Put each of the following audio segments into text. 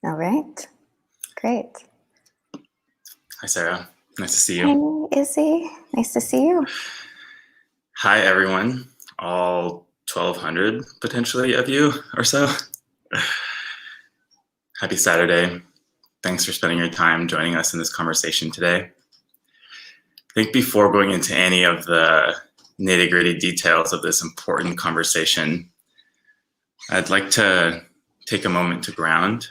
All right. Great. Hi, Sarah. Nice to see you. Hey, Izzy. Nice to see you. Hi, everyone. All 1,200 potentially of you or so. Happy Saturday. Thanks for spending your time joining us in this conversation today. I think before going into any of the nitty-gritty details of this important conversation, I'd like to take a moment to ground.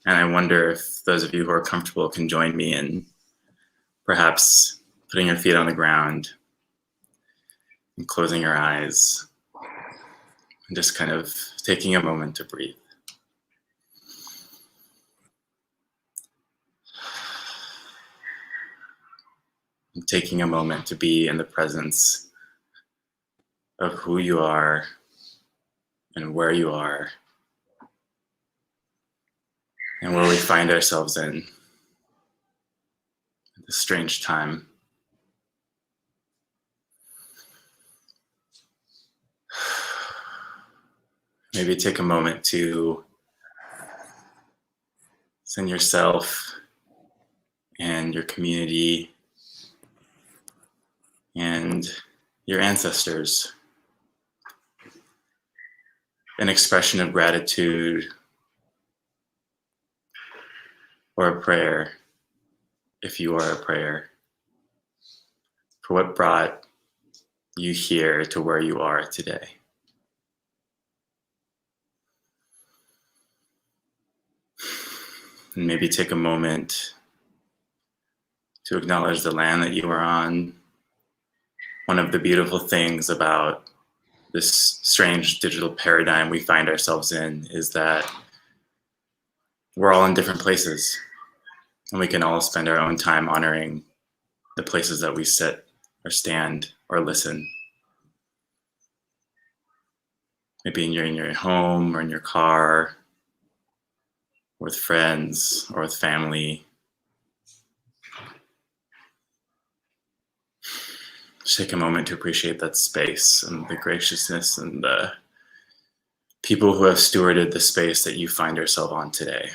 And I wonder if those of you who are comfortable can join me in perhaps putting your feet on the ground and closing your eyes and just kind of taking a moment to breathe. And taking a moment to be in the presence of who you are and where you are and where we find ourselves in this strange time. Maybe take a moment to send yourself and your community and your ancestors an expression of gratitude or a prayer, if you are a prayer, for what brought you here to where you are today. And maybe take a moment to acknowledge the land that you are on. One of the beautiful things about this strange digital paradigm we find ourselves in is that we're all in different places, and we can all spend our own time honoring the places that we sit or stand or listen. Maybe you're in your home or in your car, with friends or with family. Just take a moment to appreciate that space and the graciousness and the people who have stewarded the space that you find yourself on today.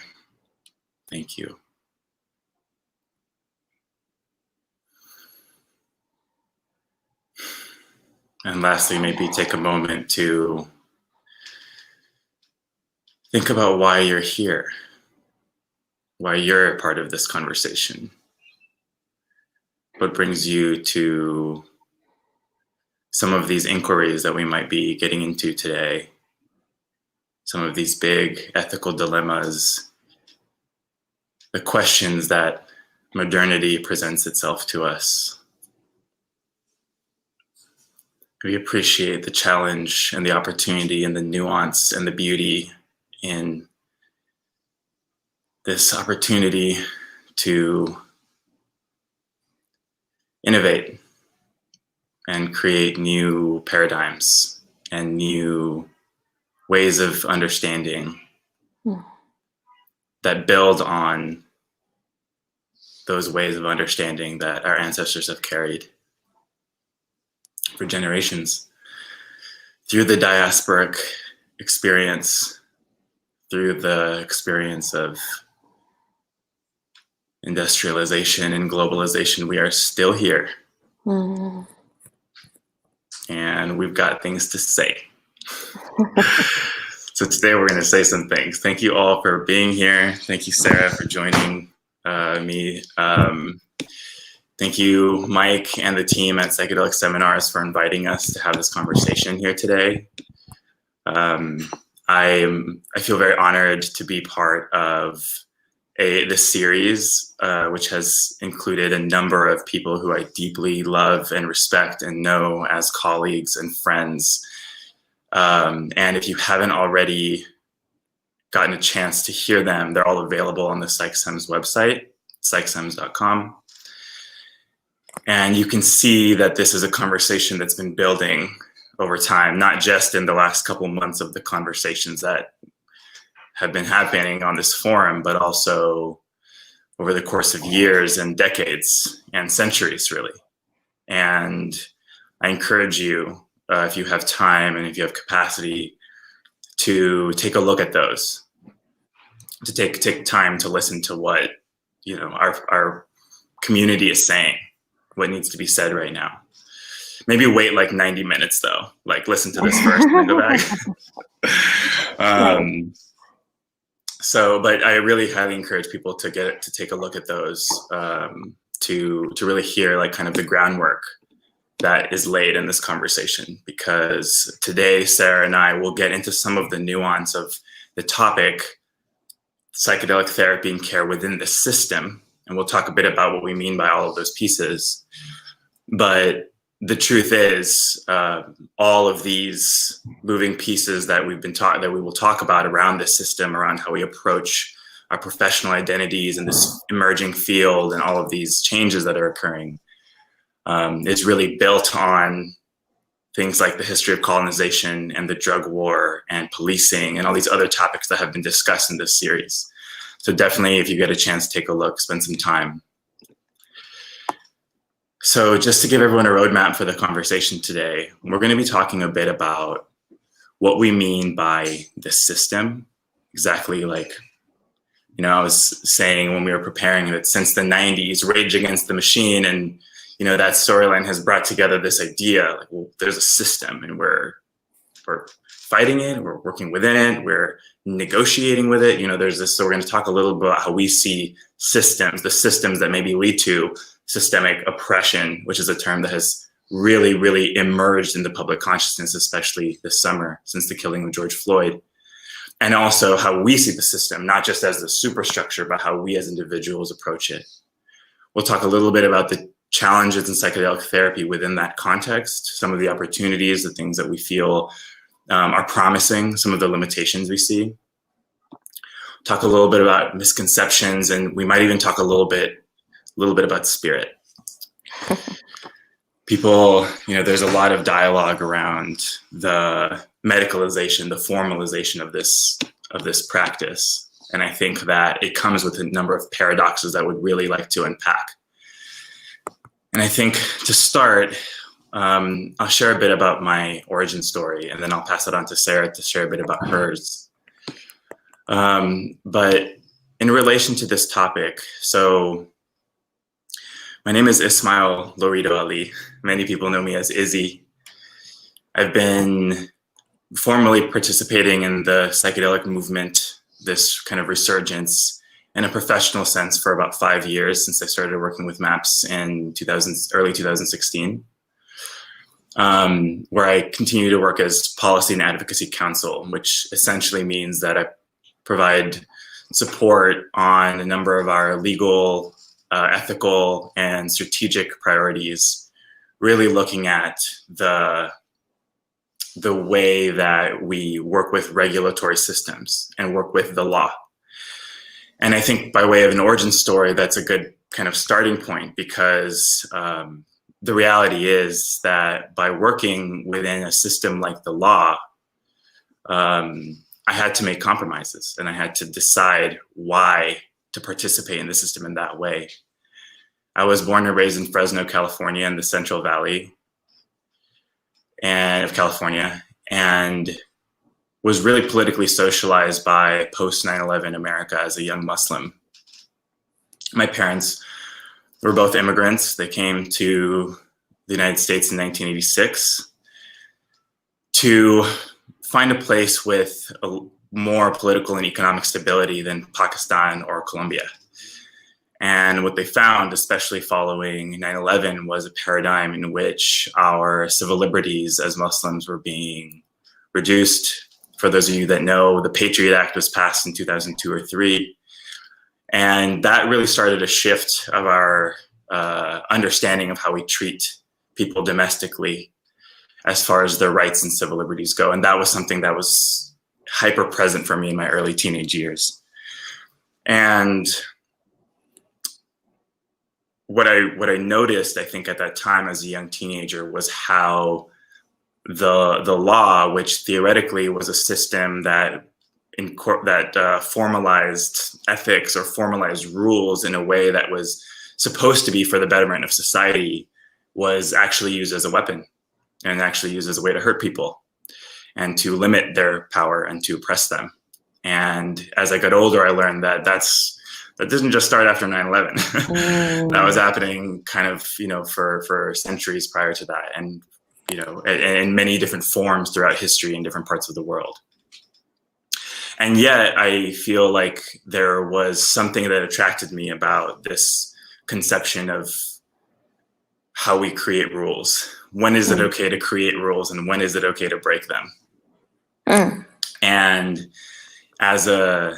Thank you. And lastly, maybe take a moment to think about why you're here, why you're a part of this conversation. What brings you to some of these inquiries that we might be getting into today, some of these big ethical dilemmas, the questions that modernity presents itself to us. We appreciate the challenge and the opportunity and the nuance and the beauty in this opportunity to innovate and create new paradigms and new ways of understanding that build on those ways of understanding that our ancestors have carried for generations through the diasporic experience, through the experience of industrialization and globalization. We are still here. And we've got things to say. So today we're going to say some things. Thank you all for being here. Thank you, Sarah, for joining me. Thank you, Mike, and the team at Psychedelic Seminars for inviting us to have this conversation here today. I feel very honored to be part of this series, which has included a number of people who I deeply love and respect and know as colleagues and friends. And if you haven't already gotten a chance to hear them, they're all available on the PsychSems website, psychsems.com. And you can see that this is a conversation that's been building over time, not just in the last couple months of the conversations that have been happening on this forum, but also over the course of years and decades and centuries, really. And I encourage you, if you have time and if you have capacity, to take a look at those to take time to listen to what, you know, our community is saying, what needs to be said right now. Maybe wait like 90 minutes though, like listen to this first and then go back. So, but I really highly encourage people to take a look at those, to really hear like kind of the groundwork that is laid in this conversation, because today Sarah and I will get into some of the nuance of the topic, psychedelic therapy and care within the system, and we'll talk a bit about what we mean by all of those pieces. But the truth is, all of these moving pieces that we've been taught, that we will talk about around this system, around how we approach our professional identities in this emerging field and all of these changes that are occurring, is really built on things like the history of colonization and the drug war and policing and all these other topics that have been discussed in this series. So definitely, if you get a chance, take a look, spend some time. So just to give everyone a roadmap for the conversation today, we're going to be talking a bit about what we mean by the system. Exactly, like, you know, I was saying when we were preparing that since the 90s, Rage Against the Machine and, you know, that storyline has brought together this idea, like, well, there's a system and we're fighting it, we're working within it, we're negotiating with it. You know, there's this, so we're going to talk a little bit about how we see systems, the systems that maybe lead to systemic oppression, which is a term that has really, really emerged in the public consciousness, especially this summer since the killing of George Floyd. And also how we see the system, not just as the superstructure, but how we as individuals approach it. We'll talk a little bit about the challenges in psychedelic therapy within that context, some of the opportunities, the things that we feel are promising, some of the limitations we see. Talk a little bit about misconceptions, and we might even talk a little bit about spirit. People, you know, there's a lot of dialogue around the medicalization, the formalization of this practice. And I think that it comes with a number of paradoxes that I would really like to unpack. And I think to start, I'll share a bit about my origin story, and then I'll pass it on to Sarah to share a bit about hers. But in relation to this topic, so my name is Ismail Lourido Ali. Many people know me as Izzy. I've been formally participating in the psychedelic movement, this kind of resurgence, in a professional sense for about 5 years since I started working with MAPS in early 2016, where I continue to work as Policy and Advocacy Counsel, which essentially means that I provide support on a number of our legal, ethical, and strategic priorities, really looking at the way that we work with regulatory systems and work with the law. And I think by way of an origin story, that's a good kind of starting point, because the reality is that by working within a system like the law, I had to make compromises, and I had to decide why to participate in the system in that way. I was born and raised in Fresno, California, in the Central Valley of California, and was really politically socialized by post 9/11 America as a young Muslim. My parents were both immigrants. They came to the United States in 1986 to find a place with more political and economic stability than Pakistan or Colombia. And what they found, especially following 9/11, was a paradigm in which our civil liberties as Muslims were being reduced. For those of you that know, the Patriot Act was passed in 2002 or 3. And that really started a shift of our understanding of how we treat people domestically as far as their rights and civil liberties go. And that was something that was hyper present for me in my early teenage years. And what I noticed, I think, at that time as a young teenager was how the law, which theoretically was a system that formalized ethics or formalized rules in a way that was supposed to be for the betterment of society, was actually used as a weapon and actually used as a way to hurt people and to limit their power and to oppress them. And as I got older, I learned that that didn't just start after 9/11. That was happening kind of, for centuries prior to that, and in many different forms throughout history in different parts of the world. And yet I feel like there was something that attracted me about this conception of how we create rules. When is it okay to create rules, and when is it okay to break them? And as a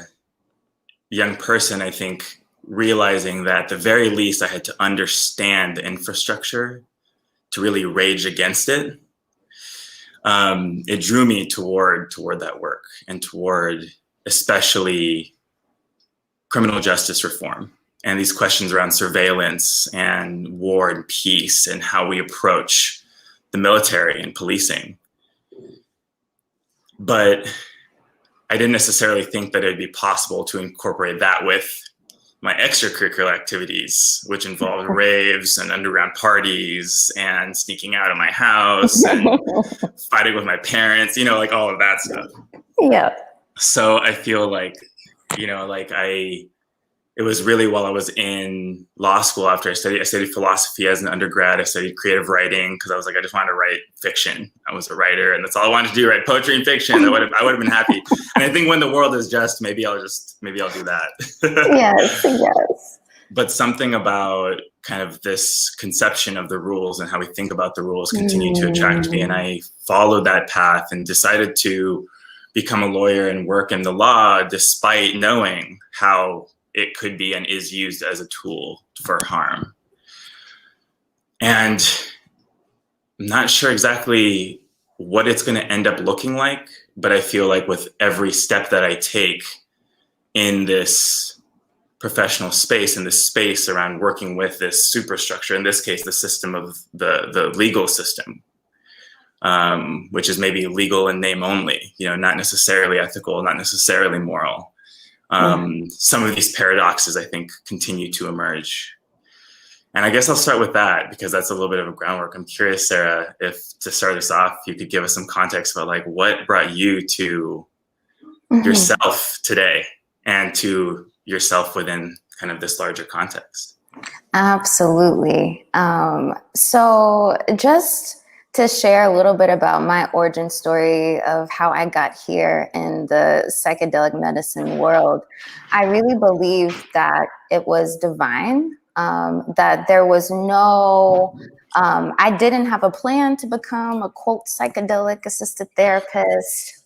young person, I think realizing that at the very least I had to understand the infrastructure to really rage against it. It drew me toward that work, and toward especially criminal justice reform and these questions around surveillance and war and peace and how we approach the military and policing. But I didn't necessarily think that it'd be possible to incorporate that with my extracurricular activities, which involved raves and underground parties and sneaking out of my house and fighting with my parents, like all of that stuff. Yeah. So I feel like, it was really while I was in law school after I studied philosophy as an undergrad. I studied creative writing because I was like, I just wanted to write fiction. I was a writer, and that's all I wanted to do, write poetry and fiction. I would have been happy. And I think when the world is just, maybe I'll do that. Yes. But something about kind of this conception of the rules and how we think about the rules continued to attract me. And I followed that path and decided to become a lawyer and work in the law, despite knowing how it could be and is used as a tool for harm. And I'm not sure exactly what it's going to end up looking like, but I feel like with every step that I take in this professional space, in this space around working with this superstructure, in this case, the system of the legal system, which is maybe legal in name only, not necessarily ethical, not necessarily moral. Some of these paradoxes, I think, continue to emerge. And I guess I'll start with that because that's a little bit of a groundwork. I'm curious, Sarah, if to start us off, you could give us some context about like what brought you to yourself today and to yourself within kind of this larger context. Absolutely. So just to share a little bit about my origin story of how I got here in the psychedelic medicine world, I really believe that it was divine, that there was no, I didn't have a plan to become a quote psychedelic assisted therapist.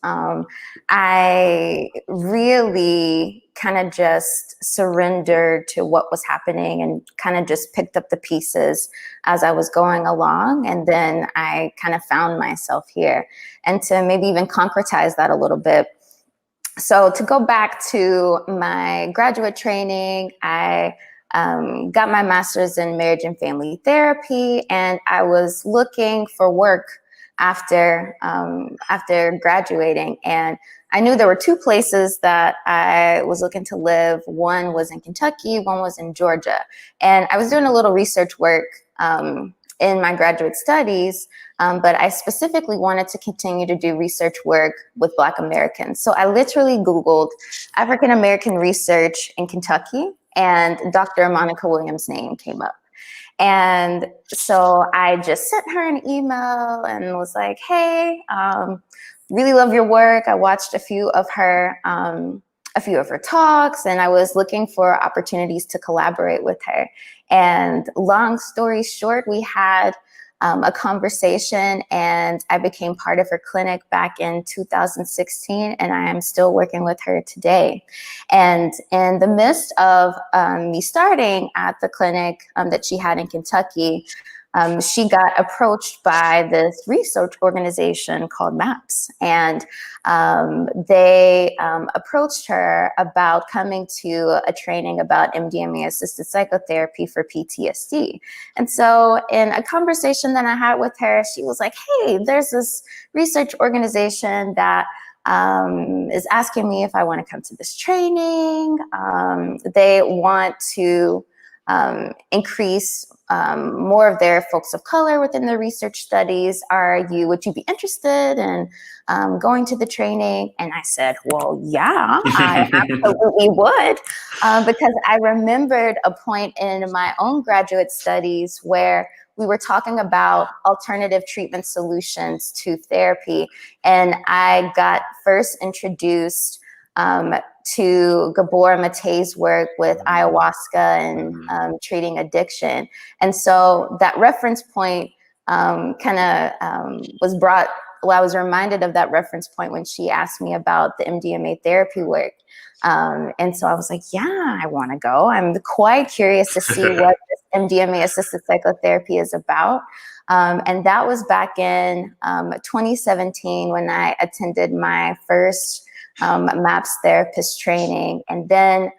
I really kind of just surrendered to what was happening and kind of just picked up the pieces as I was going along. And then I kind of found myself here. And to maybe even concretize that a little bit. So to go back to my graduate training, I got my master's in marriage and family therapy, and I was looking for work after graduating. And I knew there were two places that I was looking to live. One was in Kentucky, one was in Georgia. And I was doing a little research work in my graduate studies, but I specifically wanted to continue to do research work with Black Americans. So I literally Googled African American research in Kentucky, and Dr. Monica Williams' name came up. And so I just sent her an email and was like, hey, really love your work. I watched a few of her talks, and I was looking for opportunities to collaborate with her. And long story short, we had a conversation, and I became part of her clinic back in 2016, and I am still working with her today. And in the midst of me starting at the clinic that she had in Kentucky, she got approached by this research organization called MAPS, and they approached her about coming to a training about MDMA-assisted psychotherapy for PTSD. And so in a conversation that I had with her, she was like, hey, there's this research organization that is asking me if I want to come to this training. They want to increase more of their folks of color within the research studies. Would you be interested in going to the training? And I said, well, yeah, I absolutely would, because I remembered a point in my own graduate studies where we were talking about alternative treatment solutions to therapy. And I got first introduced to Gabor Mate's work with ayahuasca and treating addiction. And so that reference point was brought, well, I was reminded of that reference point when she asked me about the MDMA therapy work. And so I was like, yeah, I want to go. I'm quite curious to see what this MDMA-assisted psychotherapy is about. And that was back in 2017 when I attended my first MAPS therapist training. And then,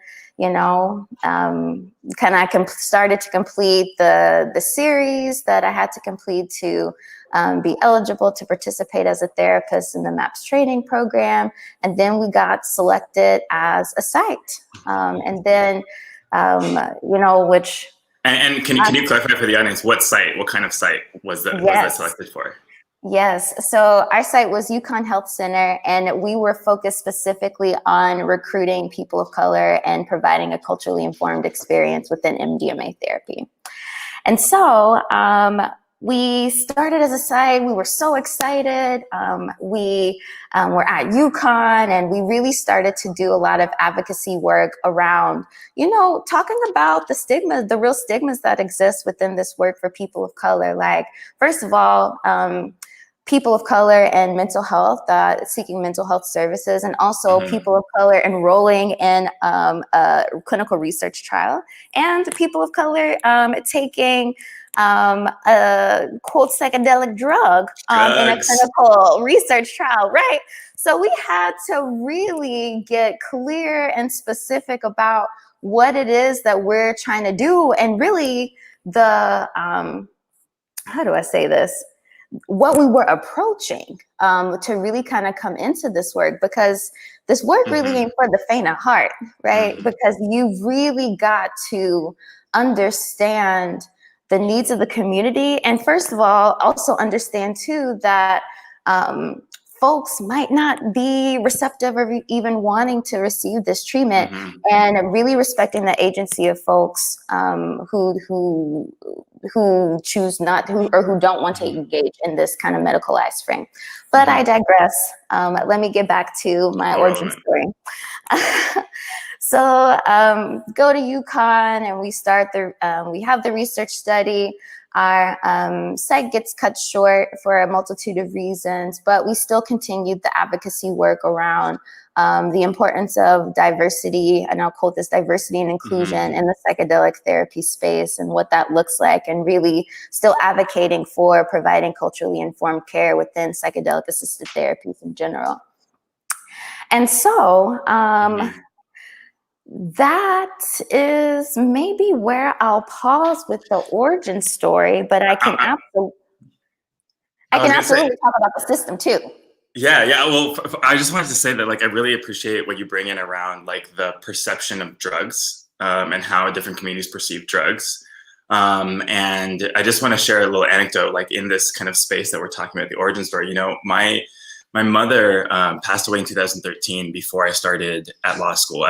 started to complete the series that I had to complete to be eligible to participate as a therapist in the MAPS training program. And then we got selected as a site. And then, which... And can you clarify for the audience, what kind of site was that selected for? Yes. So our site was UConn Health Center, and we were focused specifically on recruiting people of color and providing a culturally informed experience within MDMA therapy. And so we started as a site. We were so excited. We were at UConn, and we really started to do a lot of advocacy work around, talking about the real stigmas that exist within this work for people of color. Like, first of all, people of color and mental health, seeking mental health services, and also people of color enrolling in a clinical research trial, and people of color taking a quote psychedelic drug in a clinical research trial, right? So we had to really get clear and specific about what it is that we're trying to do, and really how do I say this? What we were approaching to really kind of come into this work, because this work really ain't for the faint of heart, right? Because you really got to understand the needs of the community. And first of all, also understand too that folks might not be receptive or even wanting to receive this treatment, and really respecting the agency of folks who choose not to, or who don't want to engage in this kind of medicalized frame. But I digress. Let me get back to my origin story. So go to UConn, and we have the research study. Our site gets cut short for a multitude of reasons, but we still continued the advocacy work around the importance of diversity, and I'll quote this, diversity and inclusion in the psychedelic therapy space, and what that looks like, and really still advocating for providing culturally informed care within psychedelic assisted therapies in general. And so that is maybe where I'll pause with the origin story, but I can absolutely talk about the system too. Yeah. Well, I just wanted to say that, like, I really appreciate what you bring in around, like, the perception of drugs and how different communities perceive drugs. And I just want to share a little anecdote, like, in this kind of space that we're talking about, the origin story. My mother passed away in 2013 before I started at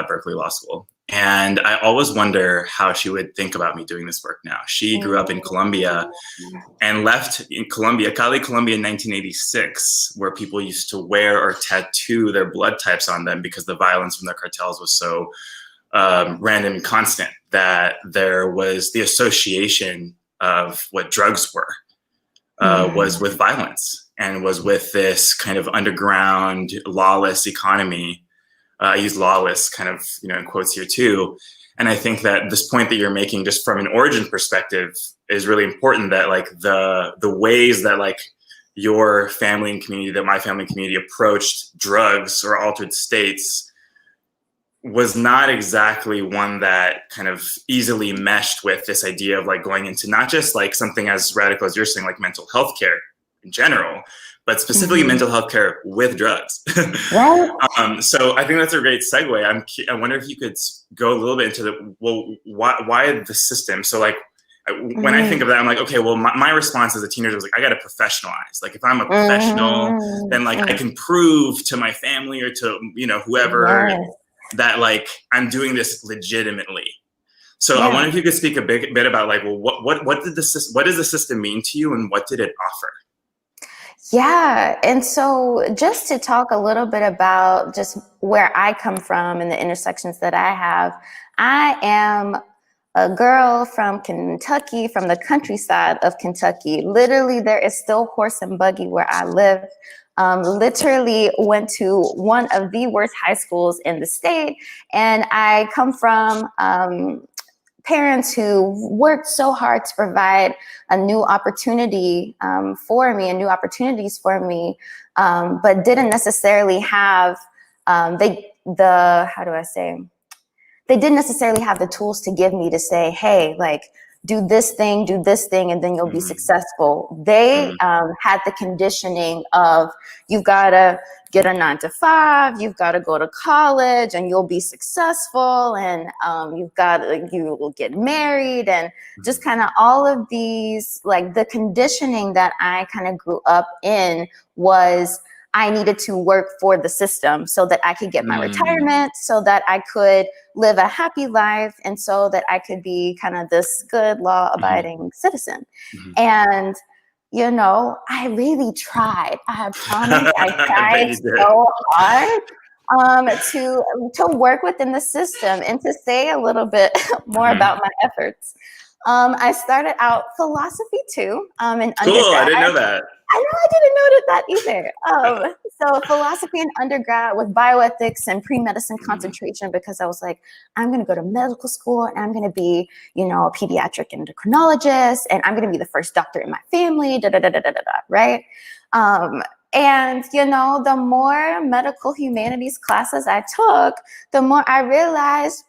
Berkeley Law School. And I always wonder how she would think about me doing this work now. She grew up in Colombia and left in Colombia, Cali, Colombia in 1986, where people used to wear or tattoo their blood types on them because the violence from the cartels was so random and constant that there was the association of what drugs were was with violence, and was with this kind of underground, lawless economy. I use lawless kind of, in quotes here too. And I think that this point that you're making, just from an origin perspective, is really important, that, like, the ways that, like, your family and community, that my family and community approached drugs or altered states was not exactly one that kind of easily meshed with this idea of, like, going into not just, like, something as radical as you're saying, like mental health care, in general, but specifically mental health care with drugs. Right. So I think that's a great segue. I wonder if you could go a little bit into why the system? So like, when I think of that, I'm like, okay, well, my response as a teenager was like, I got to professionalize. Like, if I'm a professional, then like I can prove to my family or to, whoever that like I'm doing this legitimately. So I wonder if you could speak a bit about like, well, what does the system mean to you, and what did it offer? Yeah. And so just to talk a little bit about just where I come from and the intersections that I have, I am a girl from Kentucky, from the countryside of Kentucky. Literally, there is still horse and buggy where I live. Literally went to one of the worst high schools in the state. And I come from parents who worked so hard to provide a new opportunity for me and new opportunities for me, but didn't necessarily have they didn't necessarily have the tools to give me to say, hey, like, do this thing, and then you'll be successful. They had the conditioning of, you've got to get a 9-to-5, you've got to go to college and you'll be successful, and you will get married, and just kind of all of these, like, the conditioning that I kind of grew up in was, I needed to work for the system so that I could get my retirement, so that I could live a happy life, and so that I could be kind of this good law-abiding citizen. And, I really tried. I promise I tried so hard to work within the system. And to say a little bit more about my efforts, I started out philosophy too in undergrad. Cool, I didn't know that. I know, I didn't know that either. So philosophy in undergrad with bioethics and pre-medicine concentration, because I was like, I'm going to go to medical school and I'm going to be, a pediatric endocrinologist, and I'm going to be the first doctor in my family, right? And, the more medical humanities classes I took, the more I realized,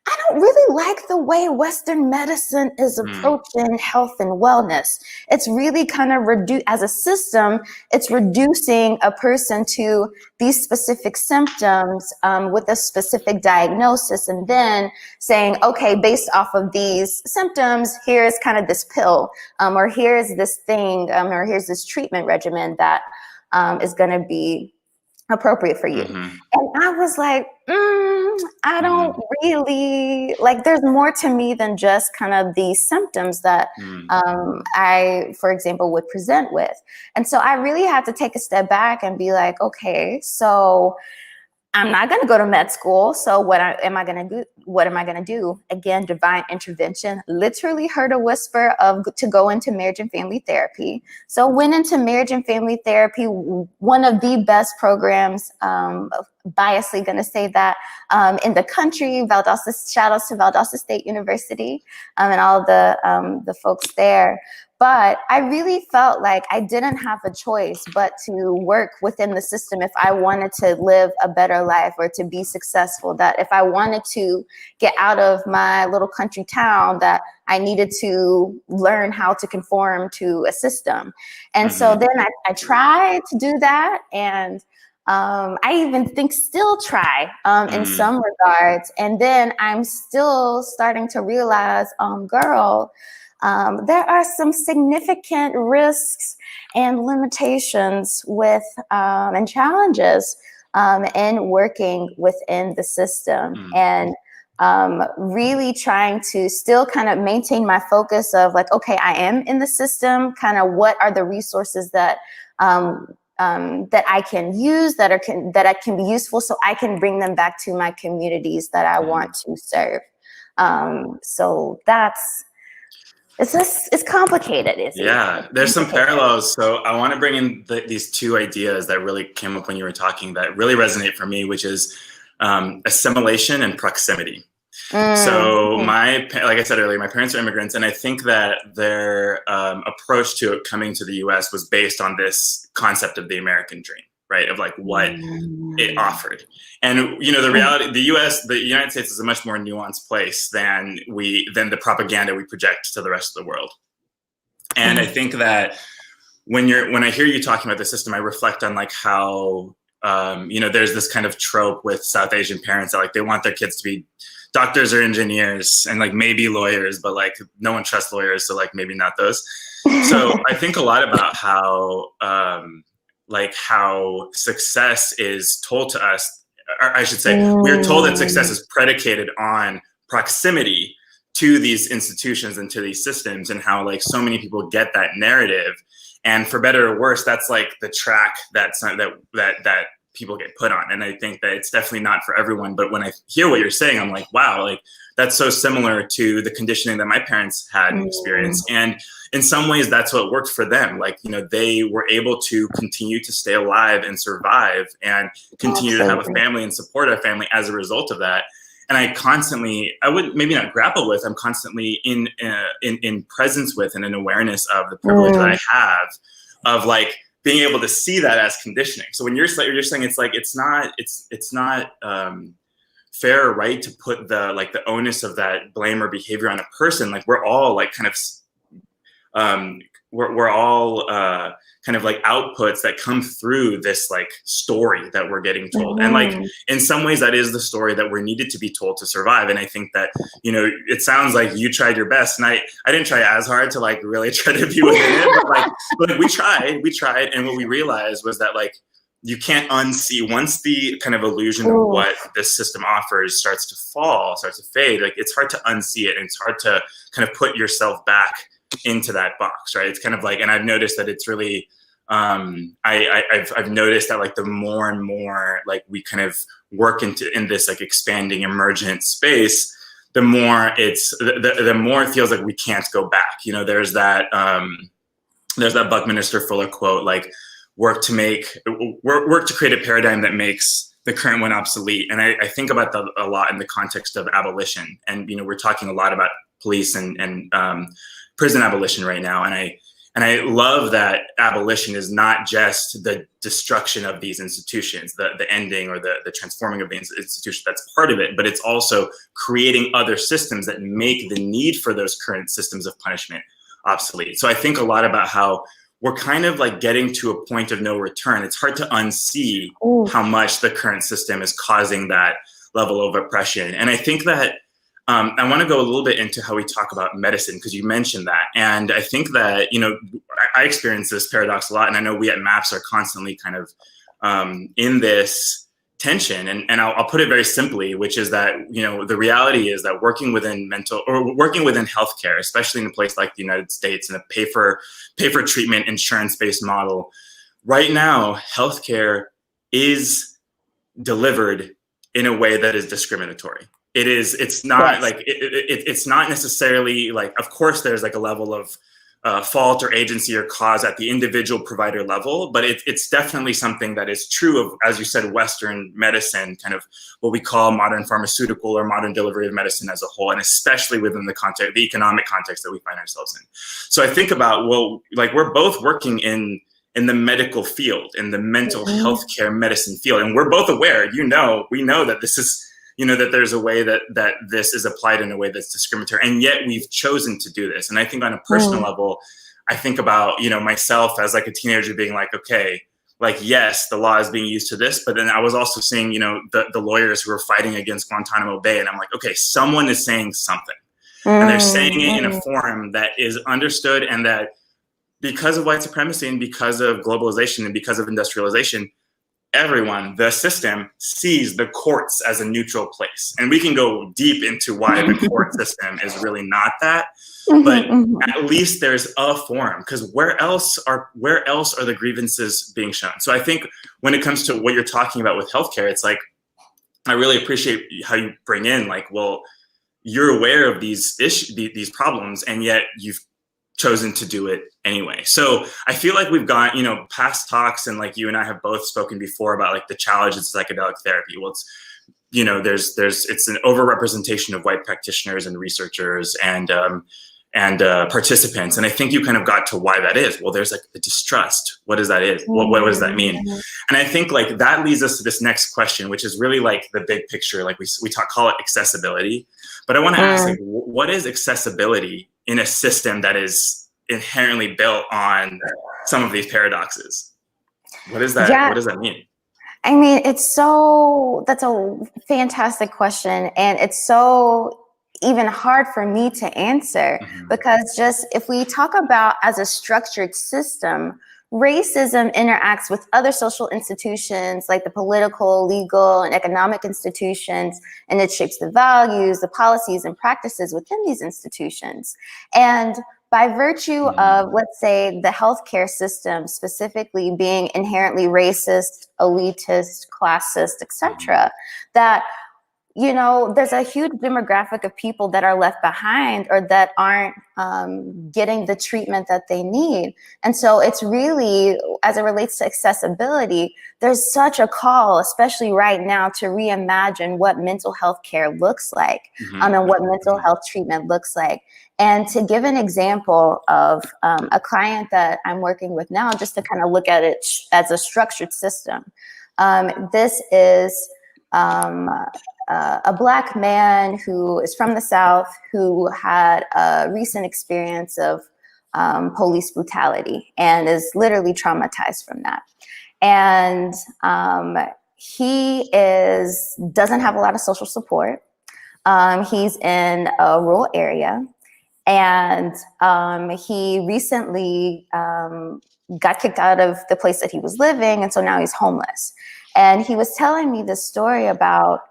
I don't really like the way Western medicine is approaching health and wellness. It's really kind of as a system, it's reducing a person to these specific symptoms with a specific diagnosis, and then saying, okay, based off of these symptoms, here's kind of this pill, or here's this thing, or here's this treatment regimen that is going to be appropriate for you. And I was like, I don't really, like, there's more to me than just kind of these symptoms that I, for example, would present with. And so I really had to take a step back and be like, okay, so I'm not going to go to med school. So what am I going to do? Again, divine intervention. Literally heard a whisper to go into marriage and family therapy. So went into marriage and family therapy, one of the best programs, biasly going to say that, in the country. Shout outs to Valdosta State University and all the folks there. But I really felt like I didn't have a choice but to work within the system if I wanted to live a better life or to be successful, that if I wanted to get out of my little country town, that I needed to learn how to conform to a system. And so then I tried to do that, and I even think still try in some regards. And then I'm still starting to realize, girl, there are some significant risks and limitations with and challenges in working within the system, and really trying to still kind of maintain my focus of like, okay, I am in the system, kind of what are the resources that that I can use, that can be useful, so I can bring them back to my communities that I want to serve. So it's complicated. There's some parallels. So I want to bring in these two ideas that really came up when you were talking that really resonate for me, which is assimilation and proximity. So like I said earlier, my parents are immigrants, and I think that their approach to coming to the US was based on this concept of the American dream, right? Of like what it offered. And, the reality, the United States is a much more nuanced place than the propaganda we project to the rest of the world. And I think that when I hear you talking about the system, I reflect on like how, there's this kind of trope with South Asian parents that like they want their kids to be doctors or engineers and like maybe lawyers, but like no one trusts lawyers, so like maybe not those. So I think a lot about how how success is told to us, or I should say, we're told that success is predicated on proximity to these institutions and to these systems, and how like so many people get that narrative, and for better or worse, that's like the track that people get put on. And I think that it's definitely not for everyone. But when I hear what you're saying, I'm like, wow, like that's so similar to the conditioning that my parents had experienced. And in some ways, that's what worked for them. Like, they were able to continue to stay alive and survive and continue to have a family and support a family as a result of that. And I would maybe not grapple with, I'm constantly in presence with and in awareness of the privilege that I have of like being able to see that as conditioning. So when you're saying it's like, it's not fair or right to put the onus of that blame or behavior on a person. Like we're all like kind of, we're all kind of like outputs that come through this like story that we're getting told. And like, in some ways that is the story that we're needed to be told to survive. And I think that, it sounds like you tried your best, and I didn't try as hard to like really try to be within it, but we tried. And what we realized was that like, you can't unsee once the kind of illusion of what this system offers starts to fade. Like it's hard to unsee it, and it's hard to kind of put yourself back into that box, right? It's kind of like, and I've noticed that it's really, I've noticed that like the more and more like we kind of work in this like expanding emergent space, the more the more it feels like we can't go back. There's that Buckminster Fuller quote, like work to create a paradigm that makes the current one obsolete. And I think about that a lot in the context of abolition. And, we're talking a lot about police and prison abolition right now. And I love that abolition is not just the destruction of these institutions, the ending or the transforming of the institution, that's part of it, but it's also creating other systems that make the need for those current systems of punishment obsolete. So I think a lot about how we're kind of like getting to a point of no return. It's hard to unsee how much the current system is causing that level of oppression. And I think that I want to go a little bit into how we talk about medicine, because you mentioned that. And I think that, I experience this paradox a lot. And I know we at MAPS are constantly kind of in this tension. And I'll put it very simply, which is that, the reality is that working within healthcare, especially in a place like the United States, in a pay for treatment, insurance-based model, right now, healthcare is delivered in a way that is discriminatory. It's not like, it's not necessarily like, of course, there's like a level of fault or agency or cause at the individual provider level, but it's definitely something that is true of, as you said, Western medicine, kind of what we call modern pharmaceutical or modern delivery of medicine as a whole, and especially within the economic context that we find ourselves in. So I think about, well, like we're both working in the medical field, in the mental health care medicine field, and we're both aware, we know that this is, that there's a way that this is applied in a way that's discriminatory, and yet we've chosen to do this. And I think on a personal level, I think about, myself as like a teenager being like, okay, like, yes, the law is being used to this, but then I was also seeing, the lawyers who were fighting against Guantanamo Bay. And I'm like, okay, someone is saying something, and they're saying it in a form that is understood, and that because of white supremacy and because of globalization and because of industrialization, everyone, the system, sees the courts as a neutral place. And we can go deep into why the court system is really not that, but at least there's a forum, because where else are the grievances being shown? So I think when it comes to what you're talking about with healthcare, it's like, I really appreciate how you bring in like, well, you're aware of these issues, these problems, and yet you've chosen to do it anyway. So I feel like we've got, past talks, and like you and I have both spoken before about like the challenges of psychedelic therapy. Well, it's, it's an overrepresentation of white practitioners and researchers and participants. And I think you kind of got to why that is. Well, there's like the distrust. What does that is? What does that mean? And I think like that leads us to this next question, which is really like the big picture. Like we call it accessibility, but I want to ask, like, what is accessibility in a system that is inherently built on some of these paradoxes? What is that? Yeah. What does that mean? I mean, that's a fantastic question. And it's so even hard for me to answer, because just if we talk about as a structured system, racism interacts with other social institutions like the political, legal, and economic institutions, and it shapes the values, the policies, and practices within these institutions. And by virtue of, let's say, the healthcare system specifically being inherently racist, elitist, classist, etc., that, you know, there's a huge demographic of people that are left behind or that aren't getting the treatment that they need. And so it's really, as it relates to accessibility, there's such a call, especially right now, to reimagine what mental health care looks like, and what mental health treatment looks like. And to give an example of a client that I'm working with now, just to kind of look at it as a structured system. This is a Black man who is from the South, who had a recent experience of police brutality and is literally traumatized from that. And he doesn't have a lot of social support. He's in a rural area, and he recently got kicked out of the place that he was living, and so now he's homeless. And he was telling me this story about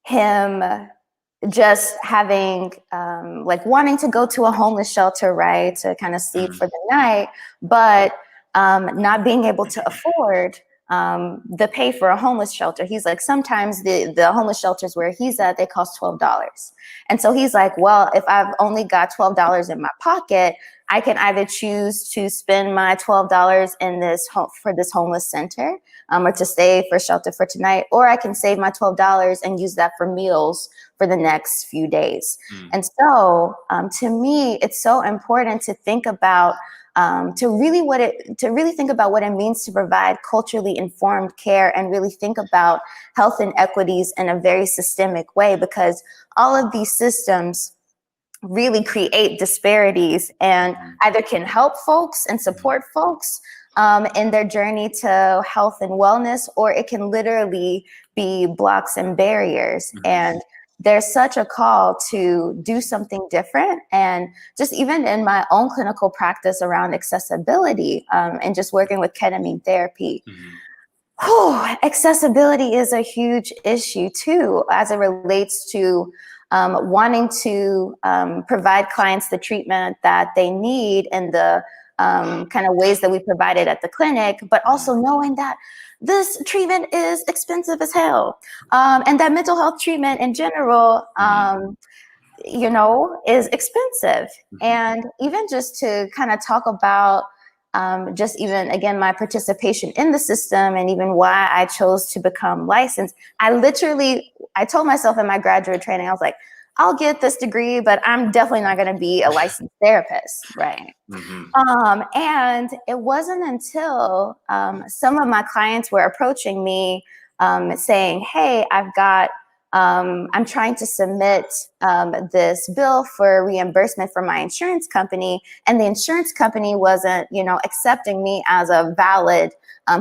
him just having, like, wanting to go to a homeless shelter, right, to kind of sleep for the night, but not being able to afford the pay for a homeless shelter. He's like, sometimes the homeless shelters where he's at, they cost $12. And so he's like, well, if I've only got $12 in my pocket, I can either choose to spend my $12 in for this homeless center, or to stay for shelter for tonight, or I can save my $12 and use that for meals for the next few days. And so to me, it's so important to think about to really think about what it means to provide culturally informed care, and really think about health inequities in a very systemic way, because all of these systems really create disparities and either can help folks and support folks in their journey to health and wellness, or it can literally be blocks and barriers. And there's such a call to do something different. And just even in my own clinical practice around accessibility, and just working with ketamine therapy, accessibility is a huge issue too, as it relates to wanting to provide clients the treatment that they need in the kind of ways that we provide it at the clinic, but also knowing that this treatment is expensive as hell, and that mental health treatment in general, you know, is expensive. And even just to kind of talk about just even, again, my participation in the system, and even why I chose to become licensed. I told myself in my graduate training, I was like, I'll get this degree, but I'm definitely not going to be a licensed therapist, right? And it wasn't until some of my clients were approaching me saying, hey, I'm trying to submit this bill for reimbursement from my insurance company, and the insurance company wasn't, you know, accepting me as a valid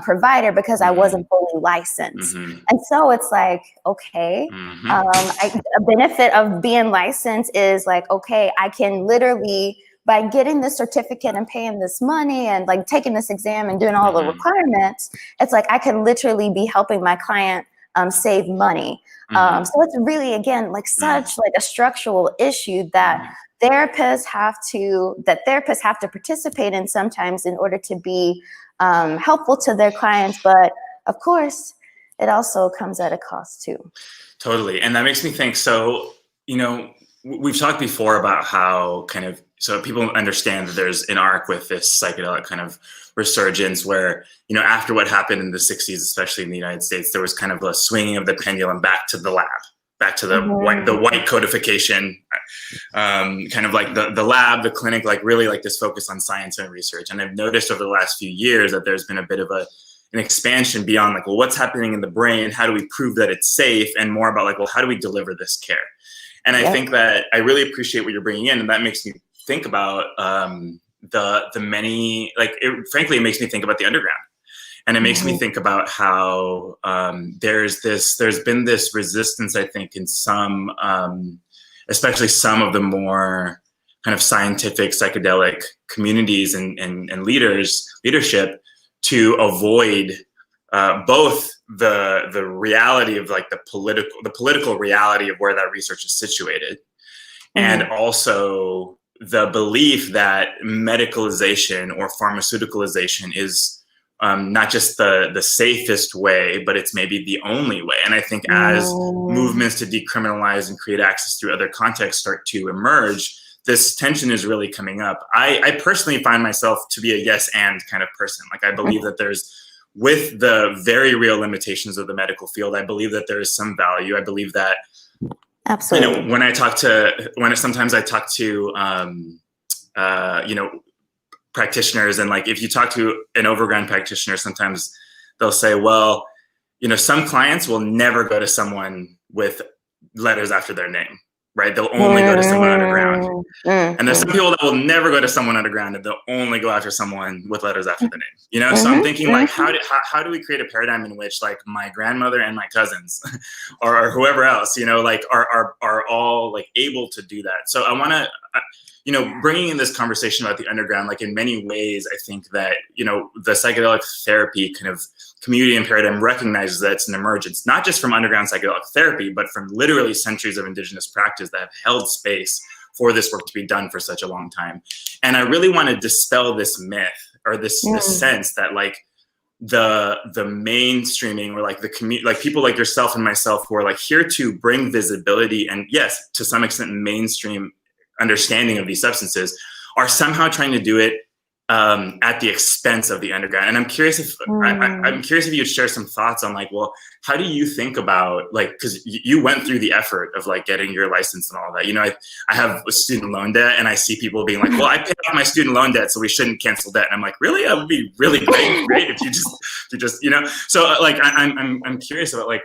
provider because I wasn't fully licensed. And so it's like, okay, a benefit of being licensed is like, okay, I can literally, by getting this certificate and paying this money and like taking this exam and doing all the requirements, it's like I can literally be helping my client save money. So it's really, again, like such like a structural issue that therapists have to participate in sometimes in order to be helpful to their clients. But of course, it also comes at a cost too. Totally. And that makes me think, so, you know, we've talked before about how so people understand that there's an arc with this psychedelic kind of resurgence where, you know, after what happened in the 60s, especially in the United States, there was kind of a swinging of the pendulum back to the lab, back to the white codification, kind of like the lab, the clinic, like really like this focus on science and research. And I've noticed over the last few years that there's been a bit of an expansion beyond like, well, what's happening in the brain? How do we prove that it's safe? And more about like, well, how do we deliver this care? And I think that I really appreciate what you're bringing in, and that makes me think about the many, like, frankly, it makes me think about the underground. And it makes me think about how there's been this resistance, I think, in some, especially some of the more kind of scientific psychedelic communities and leadership, to avoid both the reality of like the political reality of where that research is situated, and also the belief that medicalization or pharmaceuticalization is not just the safest way, but it's maybe the only way. And I think as movements to decriminalize and create access through other contexts start to emerge, this tension is really coming up. I personally find myself to be a yes and kind of person. Like, I believe that there's, with the very real limitations of the medical field, I believe that there is some value. I believe that, absolutely, you know, sometimes I talk to, you know, practitioners, and like, if you talk to an overground practitioner, sometimes they'll say, well, you know, some clients will never go to someone with letters after their name, right? They'll only go to someone underground. And there's some people that will never go to someone underground, and they'll only go after someone with letters after the name, you know? So I'm thinking, like, how do we create a paradigm in which, like, my grandmother and my cousins or whoever else, you know, like, are all like able to do that? So I want to, you know, bringing in this conversation about the underground, like, in many ways, I think that, you know, the psychedelic therapy kind of community and paradigm recognizes that it's an emergence, not just from underground psychedelic therapy, but from literally centuries of indigenous practice that have held space for this work to be done for such a long time. And I really want to dispel this myth, or this sense that, like, the mainstreaming, or like the community, like people like yourself and myself, who are like here to bring visibility and, yes, to some extent, mainstream understanding of these substances, are somehow trying to do it at the expense of the underground. And I'm curious if I'm curious if you'd share some thoughts on, like, well, how do you think about, like, because you went through the effort of like getting your license and all that. You know, I have a student loan debt, and I see people being like, well, I paid off my student loan debt, so we shouldn't cancel debt. And I'm like, really? That would be really great if you just, you know. So like, I'm curious about, like,